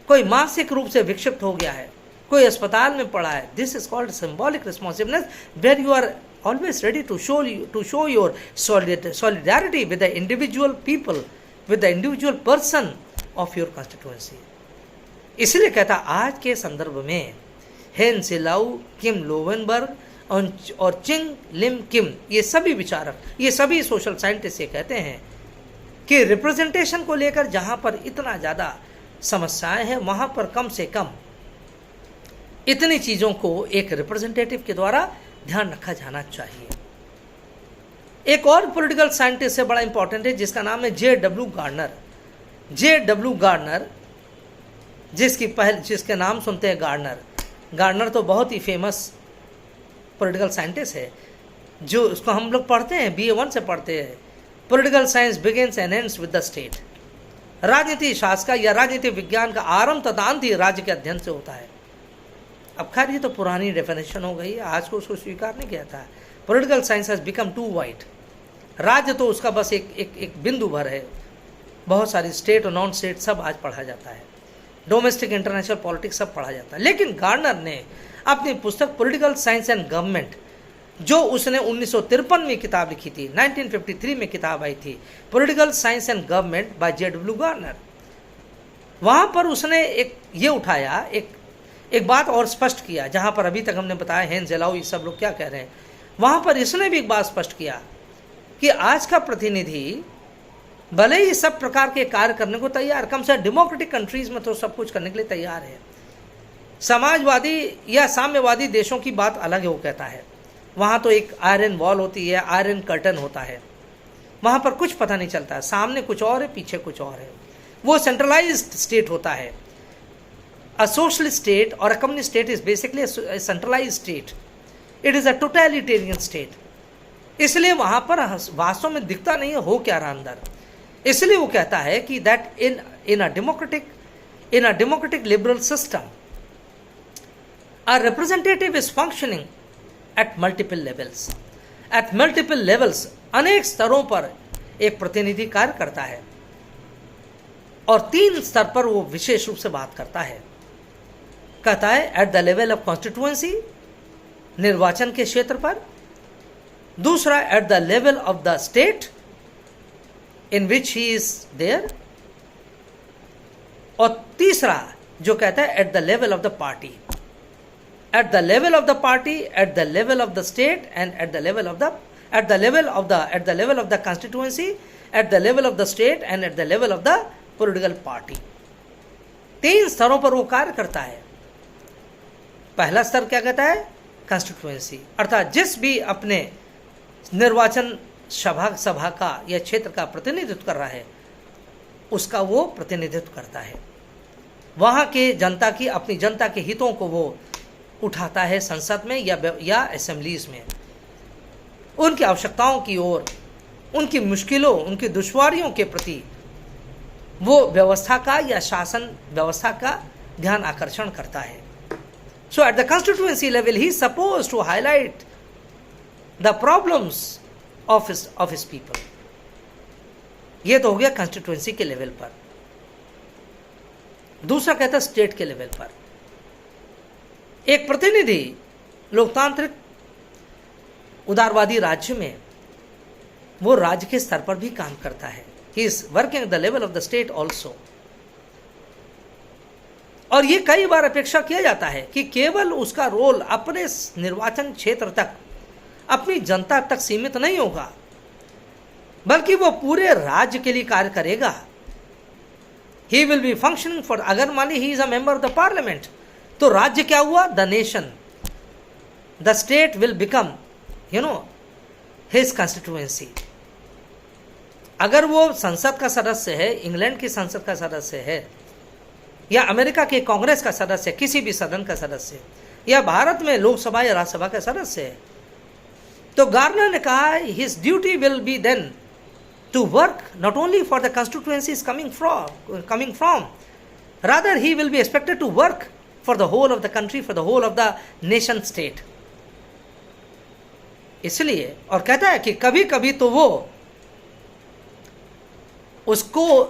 कोई मानसिक रूप से विक्षिप्त हो गया है, कोई अस्पताल में पड़ा है। This is called symbolic responsiveness, where you are always ready to show your solidarity with the individual people, with the individual person of your constituency. इसलिए कहता आज के संदर्भ में हेन सिलाउ, किम लोवेनबर्ग और चिंग लिम किम, ये सभी विचारक, ये सभी सोशल साइंटिस्ट ये कहते हैं कि रिप्रेजेंटेशन को लेकर जहाँ पर इतना ज़्यादा समस्याएं हैं, वहाँ पर कम से कम इतनी चीज़ों को एक रिप्रेजेंटेटिव के द्वारा ध्यान रखा जाना चाहिए। एक और पॉलिटिकल साइंटिस्ट से बड़ा इंपॉर्टेंट है जिसका नाम है J.W. गार्नर। J.W. गार्नर, जिसके नाम सुनते हैं गार्नर तो बहुत ही फेमस पॉलिटिकल साइंटिस्ट है, जो उसको हम लोग पढ़ते हैं, BA1 से पढ़ते हैं, political science begins and ends with the state. राजनीति शास्त्र का या राजनीतिक विज्ञान का आरंभ तथा अंत ही राज्य के अध्ययन से होता है। अब खैर ये तो पुरानी डेफिनेशन हो गई, आज को उसको स्वीकार नहीं किया था। Political science has become too wide. राज्य तो उसका बस एक बिंदु भर है, बहुत सारी स्टेट और नॉन स्टेट सब आज पढ़ा जाता है, डोमेस्टिक इंटरनेशनल पॉलिटिक्स सब पढ़ा जाता है। लेकिन गार्डनर ने अपनी पुस्तक पॉलिटिकल साइंस एंड गवर्नमेंट, जो उसने 1953 में किताब लिखी थी, 1953 में किताब आई थी political science and government by J.W. Gardner, वहाँ पर उसने ये उठाया, एक बात और स्पष्ट किया, जहाँ पर अभी तक हमने बताया हेन जेलाउ ये सब लोग क्या कह रहे हैं, वहाँ पर इसने भी एक बात स्पष्ट किया कि आज का प्रतिनिधि भले ही सब प्रकार के कार्य करने को तैयार, कम से कम डेमोक्रेटिक कंट्रीज में तो सब कुछ करने के लिए तैयार है। समाजवादी या साम्यवादी देशों की बात अलग है, वो कहता है वहाँ तो एक आयरन वॉल होती है, आयरन कर्टन होता है, वहाँ पर कुछ पता नहीं चलता है, सामने कुछ और है, पीछे कुछ और है। वो सेंट्रलाइज्ड स्टेट होता है। अ सोशलिस्ट स्टेट और a communist state is basically centralised state, it is a totalitarian state. इसलिए वहाँ पर वास्तव में दिखता नहीं है हो क्या रहा अंदर। इसलिए वो कहता है कि that in a democratic liberal system a representative is functioning at multiple levels. At multiple levels, अनेक स्तरों पर एक प्रतिनिधि कार्य करता है और 3 स्तर पर वो विशेष रूप से बात करता है। कहता है at the level of constituency, निर्वाचन के क्षेत्र पर, दूसरा at the level of the state in which he is there, और तीसरा जो कहता है at the level of the party. At the level of the party, at the level of the state, and at the level of the constituency, at the level of the state, and at the level of the political party. 3 स्तरों पर वो कार्य करता है। पहला स्तर क्या कहता है? कॉन्स्टिट्यूएंसी, अर्थात जिस भी अपने निर्वाचन सभा का या क्षेत्र का प्रतिनिधित्व कर रहा है, उसका वो प्रतिनिधित्व करता है। वहाँ के जनता की, अपनी जनता के हितों को वो उठाता है संसद में या असेंबलीज में, उनकी आवश्यकताओं की ओर, उनकी मुश्किलों, उनकी दुश्वारियों के प्रति वो व्यवस्था का या शासन व्यवस्था का ध्यान आकर्षण करता है। So at the constituency level he suppose to highlight the problems of his people. ये तो हो गया कॉन्स्टिट्यूएंसी के लेवल पर। दूसरा कहता है स्टेट के लेवल पर। एक प्रतिनिधि लोकतांत्रिक उदारवादी राज्य में वो राज्य के स्तर पर भी काम करता है। He is working at the level of the state also. और ये कई बार अपेक्षा किया जाता है कि केवल उसका रोल अपने निर्वाचन क्षेत्र तक, अपनी जनता तक सीमित नहीं होगा, बल्कि वो पूरे राज्य के लिए कार्य करेगा। He will be functioning for, अगर मान ली he is a member of the parliament, तो राज्य क्या हुआ? The nation, the state will become his constituency. अगर वो संसद का सदस्य है, इंग्लैंड की संसद का सदस्य है, या अमेरिका के कांग्रेस का सदस्य, किसी भी सदन का सदस्य, या भारत में लोकसभा या राज्यसभा का सदस्य है, तो गार्डनर ने कहा his duty will be then to work not only for the constituencies coming from, rather he will be expected to work for the whole of the country, for the whole of the nation state. इसलिए और कहता है कि कभी कभी तो वो उसको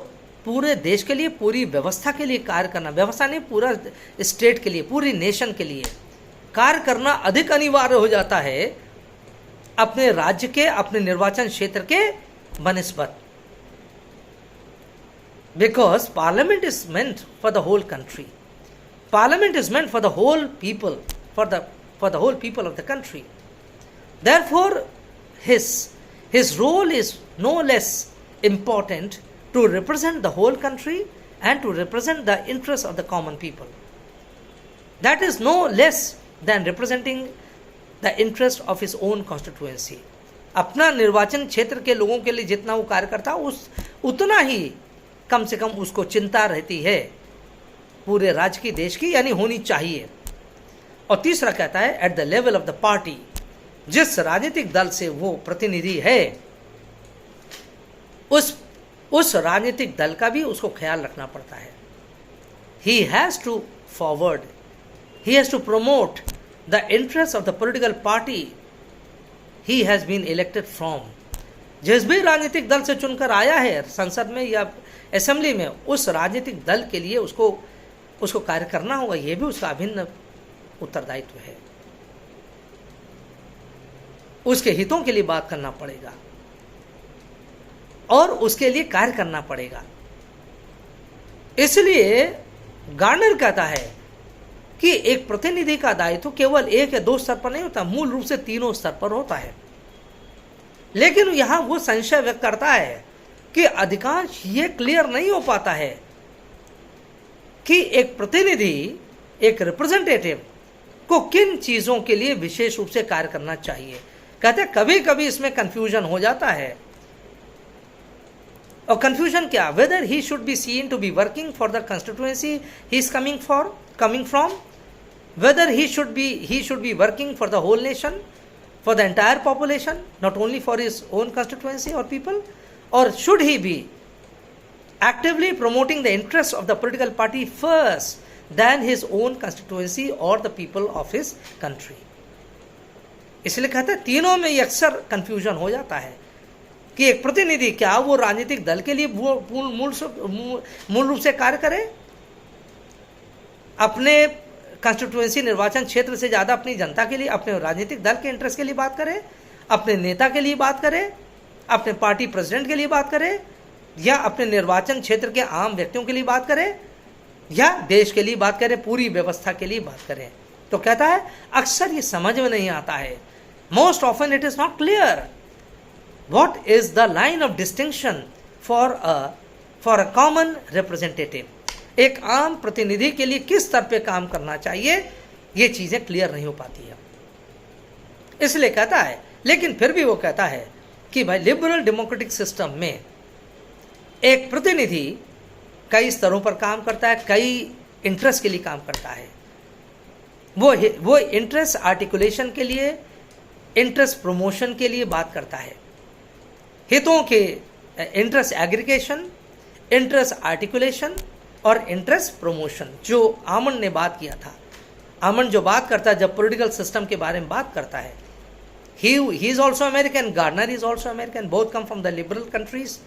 पूरे देश के लिए, पूरी व्यवस्था के लिए कार्य करना, व्यवस्था नहीं, पूरा स्टेट के लिए, पूरी नेशन के लिए कार्य करना अधिक अनिवार्य हो जाता है अपने राज्य के, अपने निर्वाचन क्षेत्र के बनिस्बत। Because parliament is meant for the whole country. Parliament is meant for the whole people, for the whole people of the country. Therefore, his role is no less important to represent the whole country and to represent the interests of the common people. That is no less than representing the interest of his own constituency. अपना निर्वाचन क्षेत्र के लोगों के लिए जितना वो कार्य करता है, उतना ही कम से कम उसको चिंता रहती है पूरे राज्य की, देश की, यानी होनी चाहिए। और तीसरा कहता है at the level of the party, जिस राजनीतिक दल से वो प्रतिनिधि है, उस राजनीतिक दल का भी उसको ख्याल रखना पड़ता है। He has to forward, he has to promote the interests of the political party he has been elected from. जिस भी राजनीतिक दल से चुनकर आया है संसद में या असेंबली में, उस राजनीतिक दल के लिए उसको कार्य करना होगा। यह भी उसका अभिन्न उत्तरदायित्व है। उसके हितों के लिए बात करना पड़ेगा और उसके लिए कार्य करना पड़ेगा। इसलिए गार्नर कहता है कि एक प्रतिनिधि का दायित्व केवल एक या दो स्तर पर नहीं होता, मूल रूप से तीनों स्तर पर होता है। लेकिन यहां वो संशय व्यक्त करता है कि अधिकांश ये क्लियर नहीं हो पाता है कि एक प्रतिनिधि, एक रिप्रेजेंटेटिव को किन चीजों के लिए विशेष रूप से कार्य करना चाहिए। कहते हैं कभी कभी इसमें कंफ्यूजन हो जाता है। और कंफ्यूजन क्या, whether he should be seen to be working for the constituency he is coming from, whether he should be working for the whole nation, for the entire population, not only for his own constituency or people, or should he be actively promoting the interests of the political party first than his own constituency or the people of his country. इसलिए कहते हैं तीनों में ये अक्सर confusion हो जाता है कि एक प्रतिनिधि क्या वो राजनीतिक दल के लिए मूल रूप से कार्य करे, अपने कंस्टिट्यूएंसी निर्वाचन क्षेत्र से ज़्यादा अपनी जनता के लिए, अपने राजनीतिक दल के इंटरेस्ट के लिए बात करे, अपने नेता के लिए बात करे, अपने पार्टी प्रेसिडेंट के लिए बात करे, या अपने निर्वाचन क्षेत्र के आम व्यक्तियों के लिए बात करे, या देश के लिए बात करे, पूरी व्यवस्था के लिए बात करे। तो कहता है अक्सर ये समझ में नहीं आता है। Most often it is not clear what is the line of distinction for a common representative. एक आम प्रतिनिधि के लिए किस स्तर पे काम करना चाहिए, ये चीजें क्लियर नहीं हो पाती है। इसलिए कहता है, लेकिन फिर भी वो कहता है कि भाई लिबरल डेमोक्रेटिक सिस्टम में एक प्रतिनिधि कई स्तरों पर काम करता है, कई इंटरेस्ट के लिए काम करता है। वो इंटरेस्ट आर्टिकुलेशन के लिए, इंटरेस्ट प्रमोशन के लिए बात करता है, हितों के इंटरेस्ट एग्रीगेशन, इंटरेस्ट आर्टिकुलेशन और इंटरेस्ट प्रमोशन। जो आमंड ने बात किया था, आमंड जो बात करता है जब पॉलिटिकल सिस्टम के बारे में बात करता है, he is also American, Gardner is also American, both come from the liberal countries,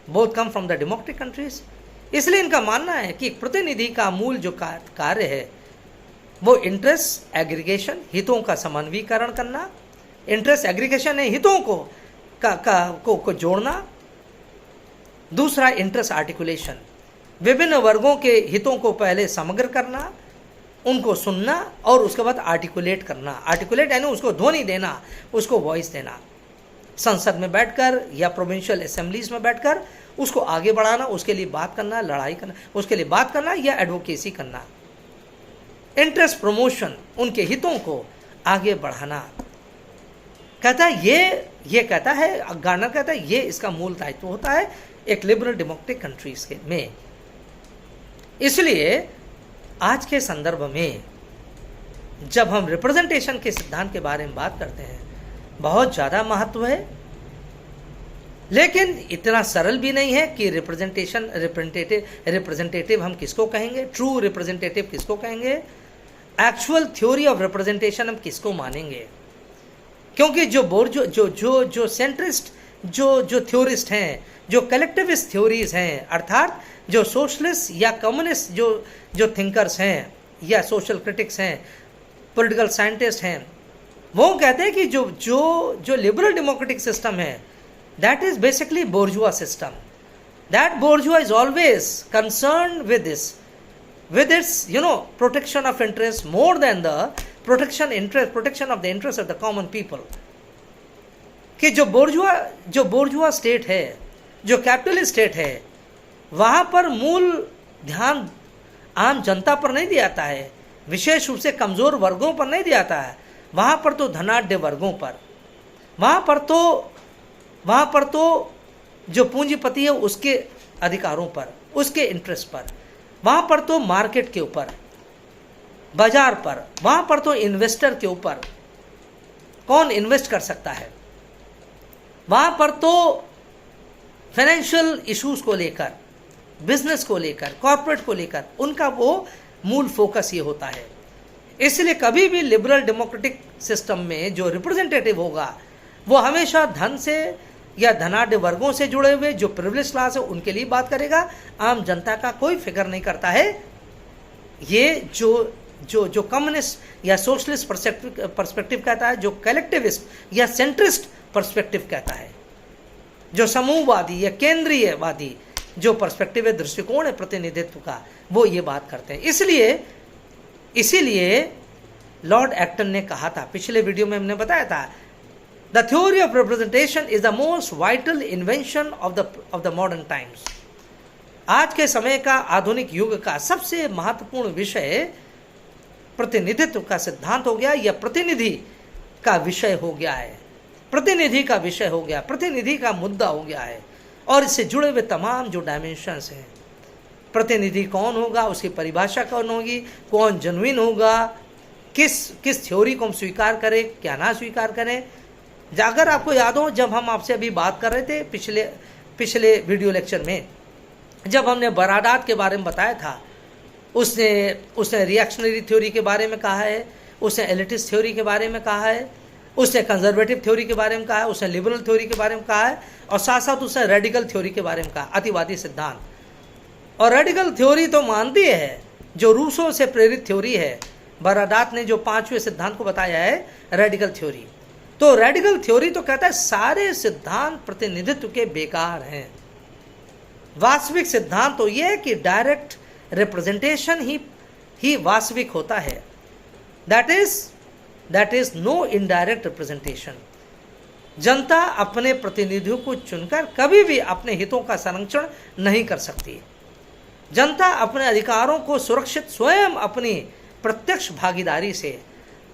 both come from the democratic countries। इसलिए इनका मानना है कि एक प्रतिनिधि का मूल जो कार्य है वो इंटरेस्ट एग्रीगेशन, हितों का समन्वयीकरण करना, इंटरेस्ट एग्रीगेशन है हितों को जोड़ना, दूसरा इंटरेस्ट आर्टिकुलेशन, विभिन्न वर्गों के हितों को पहले समग्र करना, उनको सुनना और उसके बाद आर्टिकुलेट करना। आर्टिकुलेट यानी उसको ध्वनि देना, उसको वॉइस देना, संसद में बैठकर या प्रोविंशियल असेंबलीज में बैठकर उसको आगे बढ़ाना, उसके लिए बात करना, लड़ाई करना, उसके लिए बात करना या एडवोकेसी करना। इंटरेस्ट प्रमोशन, उनके हितों को आगे बढ़ाना। कहता है ये कहता है, गार्नर कहता है ये इसका मूल दायित्व होता है एक लिबरल डेमोक्रेटिक कंट्रीज के में। इसलिए आज के संदर्भ में जब हम रिप्रेजेंटेशन के सिद्धांत के बारे में बात करते हैं, बहुत ज़्यादा महत्व है, लेकिन इतना सरल भी नहीं है कि रिप्रेजेंटेटिव हम किसको कहेंगे, ट्रू रिप्रेजेंटेटिव किसको कहेंगे, एक्चुअल थ्योरी ऑफ रिप्रेजेंटेशन हम किसको मानेंगे। क्योंकि जो सेंट्रिस्ट, जो थ्योरिस्ट हैं, जो कलेक्टिविस्ट थ्योरीज हैं, अर्थात जो सोशलिस्ट या कम्युनिस्ट जो थिंकर्स हैं या सोशल क्रिटिक्स हैं, पॉलिटिकल साइंटिस्ट हैं, वो कहते हैं कि जो लिबरल डेमोक्रेटिक सिस्टम है, that is basically bourgeois system. That bourgeois is always concern with its protection of interest more than the protection of the interest of the common people। कि जो bourgeois state है, जो capitalist state है, वहाँ पर मूल ध्यान आम जनता पर नहीं दिया जाता है, विशेष रूप से कमज़ोर वर्गों पर नहीं दिया जाता है। वहाँ पर तो धनाढ्य वर्गों पर, वहाँ पर तो जो पूंजीपति है उसके अधिकारों पर, उसके इंटरेस्ट पर, वहाँ पर तो मार्केट के ऊपर, बाजार पर, वहाँ पर तो इन्वेस्टर के ऊपर, कौन इन्वेस्ट कर सकता है। वहां पर तो फाइनेंशियल इश्यूज को लेकर, बिजनेस को लेकर, कॉर्पोरेट को लेकर उनका वो मूल फोकस ये होता है। इसलिए कभी भी लिबरल डेमोक्रेटिक सिस्टम में जो रिप्रेजेंटेटिव होगा वो हमेशा धन से या धनाढ़ वर्गों से जुड़े हुए जो प्रिविलेज क्लास है उनके लिए बात करेगा, आम जनता का कोई फिक्र नहीं करता है। ये जो कम्युनिस्ट या सोशलिस्ट पर्सपेक्टिव कहता है, जो कलेक्टिविस्ट या सेंट्रिस्ट पर्सपेक्टिव कहता है, जो समूहवादी या केंद्रीयवादी जो पर्सपेक्टिव है, दृष्टिकोण है प्रतिनिधित्व का, वो ये बात करते हैं। इसीलिए लॉर्ड एक्टन ने कहा था, पिछले वीडियो में हमने बताया था, the theory of representation is the most vital invention of the modern times. आज के समय का, आधुनिक युग का सबसे महत्वपूर्ण विषय प्रतिनिधित्व का सिद्धांत हो गया, या प्रतिनिधि का विषय हो गया है, प्रतिनिधि का विषय हो गया, प्रतिनिधि का मुद्दा हो गया है। और इससे जुड़े हुए तमाम जो डायमेंशंस हैं, प्रतिनिधि कौन होगा, उसकी परिभाषा कौन होगी, कौन जेन्युइन होगा, किस थ्योरी को हम स्वीकार करें, क्या ना स्वीकार करें। अगर आपको याद हो, जब हम आपसे अभी बात कर रहे थे पिछले वीडियो लेक्चर में, जब हमने बरादात के बारे में बताया था, उसने रिएक्शनरी थ्योरी के बारे में कहा है, उसने एलिटिस्ट थ्योरी के बारे में कहा है, उसने कंजर्वेटिव थ्योरी के बारे में कहा है, उसने लिबरल थ्योरी के बारे में कहा है, और साथ साथ उसने रेडिकल थ्योरी के बारे में कहा, अतिवादी सिद्धांत। और रेडिकल थ्योरी तो मानती है, जो रूसों से प्रेरित थ्योरी है, बरादात ने जो 5वें सिद्धांत को बताया है रेडिकल थ्योरी। तो रेडिकल थ्योरी तो कहता है सारे सिद्धांत प्रतिनिधित्व के बेकार हैं। वास्तविक सिद्धांत तो यह है कि डायरेक्ट रिप्रेजेंटेशन ही वास्तविक होता है, that is no indirect representation. जनता अपने प्रतिनिधियों को चुनकर कभी भी अपने हितों का संरक्षण नहीं कर सकती। जनता अपने अधिकारों को सुरक्षित स्वयं अपनी प्रत्यक्ष भागीदारी से,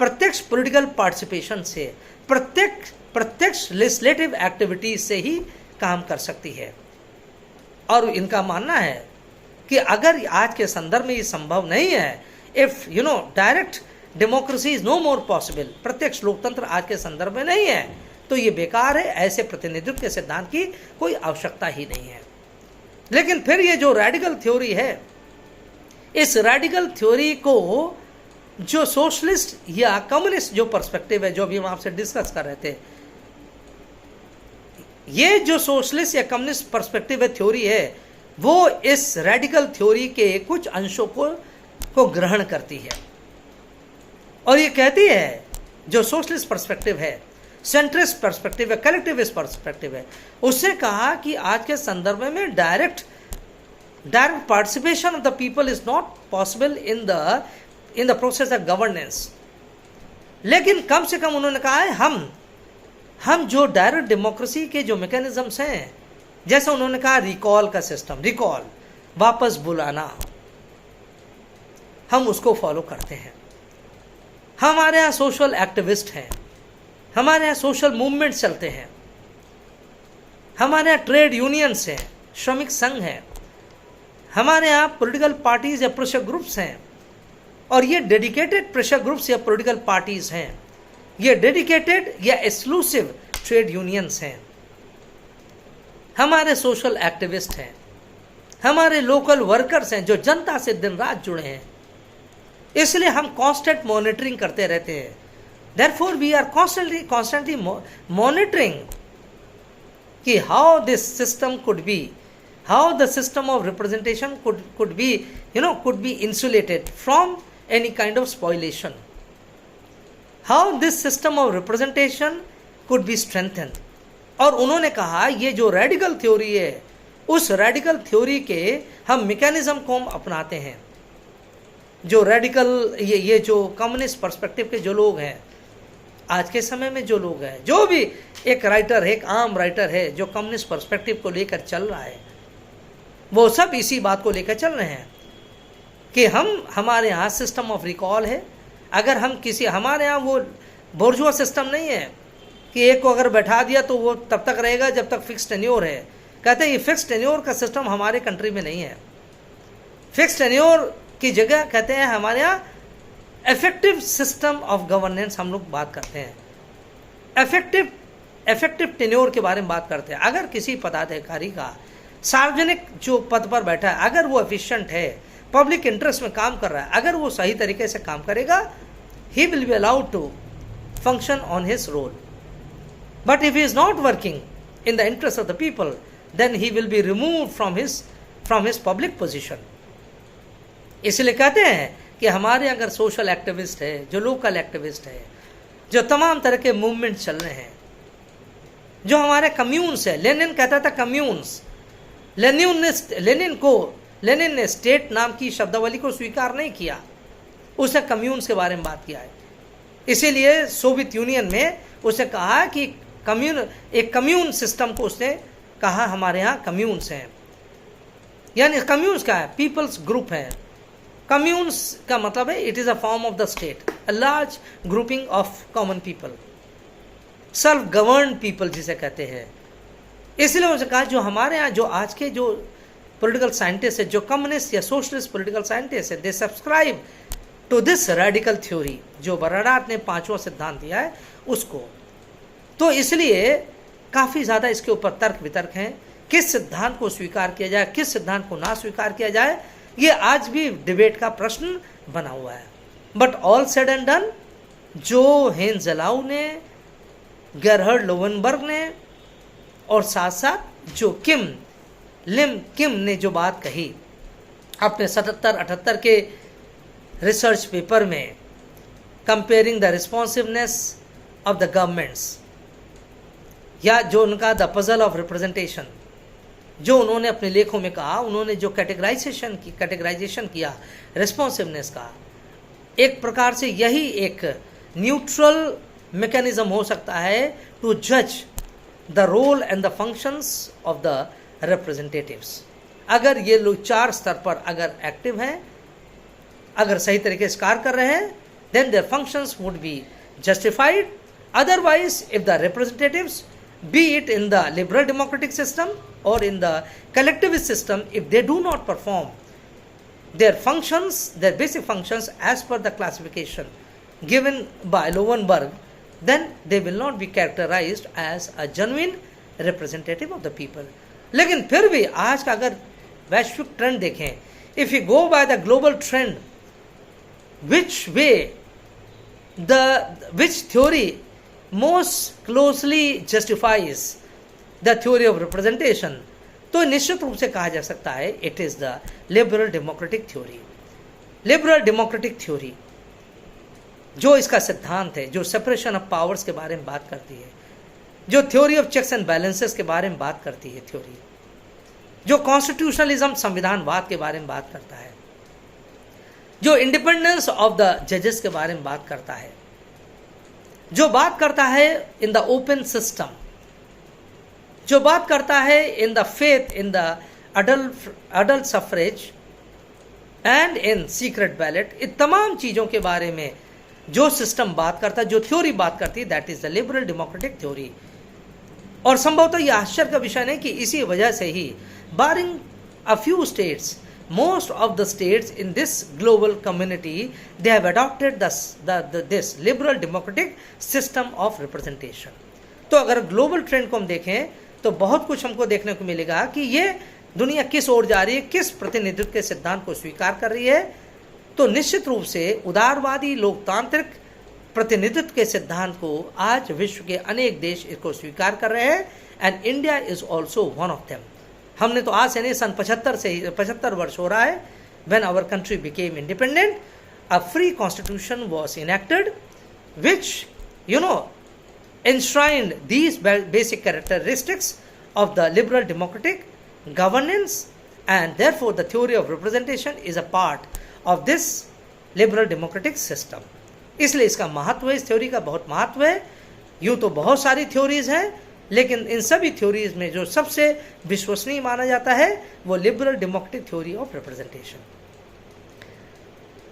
प्रत्यक्ष पॉलिटिकल पार्टिसिपेशन से, प्रत्यक्ष लेजिस्लेटिव एक्टिविटीज से ही काम कर सकती है। और इनका मानना है कि अगर आज के संदर्भ में ये संभव नहीं है, if direct democracy is no more possible, प्रत्यक्ष लोकतंत्र आज के संदर्भ में नहीं है, तो ये बेकार है। ऐसे प्रतिनिधित्व के सिद्धांत की कोई आवश्यकता ही नहीं है। लेकिन फिर ये जो रेडिकल थ्योरी है, इस रेडिकल थ्योरी को जो सोशलिस्ट या कम्युनिस्ट जो पर्सपेक्टिव है, जो अभी हम आपसे डिस्कस कर रहे थे, ये जो सोशलिस्ट या कम्युनिस्ट पर्सपेक्टिव है, थ्योरी है, वो इस रेडिकल थ्योरी के कुछ अंशों को ग्रहण करती है। और ये कहती है, जो सोशलिस्ट पर्सपेक्टिव है, सेंट्रिस्ट पर्सपेक्टिव है, कलेक्टिविस्ट पर्सपेक्टिव है, उसने कहा कि आज के संदर्भ में direct participation of the people is not possible in the process of governance. लेकिन कम से कम उन्होंने कहा है हम जो डायरेक्ट डेमोक्रेसी के जो मैकेनिज्म्स हैं, जैसे उन्होंने कहा रिकॉल का सिस्टम, रिकॉल वापस बुलाना, हम उसको फॉलो करते हैं। हमारे यहाँ सोशल एक्टिविस्ट हैं, हमारे यहाँ सोशल मूवमेंट चलते हैं, हमारे यहाँ ट्रेड यूनियंस हैं, श्रमिक संघ हैं, हमारे यहाँ पॉलिटिकल पार्टीज या प्रेशर ग्रुप्स हैं, और ये डेडिकेटेड प्रेशर ग्रुप्स या पॉलिटिकल पार्टीज हैं, ये डेडिकेटेड या एक्सक्लूसिव ट्रेड यूनियंस हैं, हमारे सोशल एक्टिविस्ट हैं, हमारे लोकल वर्कर्स हैं जो जनता से दिन रात जुड़े हैं। इसलिए हम कांस्टेंट मॉनिटरिंग करते रहते हैं। Therefore, we are constantly monitoring कि how this system could be, how the system of representation could be insulated from any kind of spoliation, how this system of representation could be strengthened। और उन्होंने कहा ये जो radical theory है, उस radical theory के हम मैकेनिज्म को हम अपनाते हैं। जो रेडिकल ये जो कम्युनिस्ट पर्सपेक्टिव के जो लोग हैं, आज के समय में जो लोग हैं, जो भी एक राइटर है, एक आम राइटर है जो कम्युनिस्ट पर्सपेक्टिव को लेकर चल रहा है, वो सब इसी बात को लेकर चल रहे हैं कि हमारे यहाँ सिस्टम ऑफ रिकॉल है। अगर हमारे यहाँ वो बोर्जुआ सिस्टम नहीं है कि एक को अगर बैठा दिया तो वो तब तक रहेगा जब तक फिक्स टेन्योर है। कहते हैं ये फिक्स टेन्योर का सिस्टम हमारे कंट्री में नहीं है। फिक्स टेन्योर की जगह कहते हैं हमारे यहाँ इफेक्टिव सिस्टम ऑफ गवर्नेंस हम लोग बात करते हैं। इफेक्टिव टेन्योर के बारे में बात करते हैं। अगर किसी पदाधिकारी का सार्वजनिक जो पद पर बैठा है, अगर वो एफिशिएंट है, पब्लिक इंटरेस्ट में काम कर रहा है, अगर वो सही तरीके से काम करेगा, he will be allowed to function on his role. But if he is not working in the interest of the people, then he will be removed from his public position. इसलिए कहते हैं कि हमारे अगर सोशल एक्टिविस्ट है, जो local activist है, जो तमाम तरह के मूवमेंट चल रहे हैं, जो हमारे कम्यून्स है, लेनिन कहता था कम्यून्स, लेनिन ने स्टेट नाम की शब्दावली को स्वीकार नहीं किया, उसने कम्यून्स के बारे में बात किया है। इसीलिए सोवियत यूनियन में उसने कहा कि एक कम्यून सिस्टम को उसने कहा हमारे यहाँ कम्यून्स हैं। यानी कम्यून्स क्या है? पीपल्स ग्रुप है। कम्यून्स का मतलब है it is a form of the state, a large grouping of common people, self govern people जिसे कहते हैं। इसलिए उन्होंने कहा जो हमारे यहाँ जो आज के जो पॉलिटिकल साइंटिस्ट है, जो कम्युनिस्ट या सोशलिस्ट पॉलिटिकल साइंटिस्ट है, they subscribe to this radical theory, जो बर्नार्ड ने पांचवा सिद्धांत दिया है उसको। तो इसलिए काफ़ी ज़्यादा इसके ऊपर तर्क वितर्क हैं, किस सिद्धांत को स्वीकार किया जाए, किस सिद्धांत को ना स्वीकार किया जाए, ये आज भी डिबेट का प्रश्न बना हुआ है। But all said and done, जो हेंस जलाउ ने, गेरहर्ड लोवेनबर्ग ने, और साथ साथ जो किम ने जो बात कही अपने 77-78 के रिसर्च पेपर में, comparing the responsiveness of the governments, या जो उनका द पजल ऑफ रिप्रेजेंटेशन, जो उन्होंने अपने लेखों में कहा, उन्होंने जो कैटेगराइजेशन किया रिस्पॉन्सिवनेस का, एक प्रकार से यही एक न्यूट्रल मैकेनिज्म हो सकता है टू जज the role and the functions of the representatives. अगर ये लोग 4 स्तर पर अगर एक्टिव हैं, अगर सही तरीके से कार्य कर रहे हैं, then their functions would be justified. Otherwise if the representatives, be it in the liberal democratic system or in the collectivist system, if they do not perform their functions, their basic functions as per the classification given by Lowenberg, then they will not be characterized as a genuine representative of the people. लेकिन फिर भी आज का अगर वैश्विक trend देखें, if you go by the global trend, which theory most closely justifies the theory of representation, तो निश्चित रूप से कहा जा सकता है it is the liberal democratic theory. liberal democratic theory जो इसका सिद्धांत है, जो सेपरेशन ऑफ पावर्स के बारे में बात करती है, जो theory of checks and balances के बारे में बात करती है, थ्योरी जो कॉन्स्टिट्यूशनलिज्म संविधानवाद के बारे में बात करता है, जो इंडिपेंडेंस ऑफ द जजेस के बारे में बात करता है, जो बात करता है इन द ओपन सिस्टम, जो बात करता है in the faith in the adult suffrage and in secret ballot, इन तमाम चीज़ों के बारे में जो सिस्टम बात करता है, जो थ्योरी बात करती है, that is the liberal democratic theory. और संभवतः यह आश्चर्य का विषय नहीं कि इसी वजह से ही barring a few states, most of the states in this global community, they have adopted this liberal democratic system of representation. तो अगर ग्लोबल ट्रेंड को हम देखें तो बहुत कुछ हमको देखने को मिलेगा कि ये दुनिया किस ओर जा रही है, किस प्रतिनिधित्व के सिद्धांत को स्वीकार कर रही है। तो निश्चित रूप से उदारवादी लोकतांत्रिक प्रतिनिधित्व के सिद्धांत को आज विश्व के अनेक देश इसको स्वीकार कर रहे हैं, and India is also one of them. हमने तो आज से नहीं, सन 75 वर्ष हो रहा है, when our country became independent, a free constitution was enacted which enshrined these basic characteristics of the liberal democratic governance, and therefore the theory of representation is a part of this liberal democratic system. इसलिए इसका महत्व है, इस theory का बहुत महत्व है। यूँ तो बहुत सारी थ्योरीज हैं, लेकिन इन सभी थ्योरीज में जो सबसे विश्वसनीय माना जाता है वो liberal democratic theory of representation.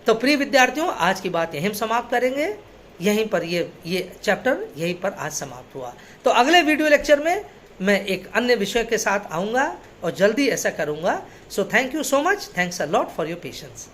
तो प्रिय विद्यार्थियों, आज की बात यहीं समाप्त करेंगे। यहीं पर ये चैप्टर यहीं पर आज समाप्त हुआ। तो अगले वीडियो लेक्चर में मैं एक अन्य विषय के साथ आऊँगा और जल्दी ऐसा करूँगा। So thank you so much, thanks a lot for your patience.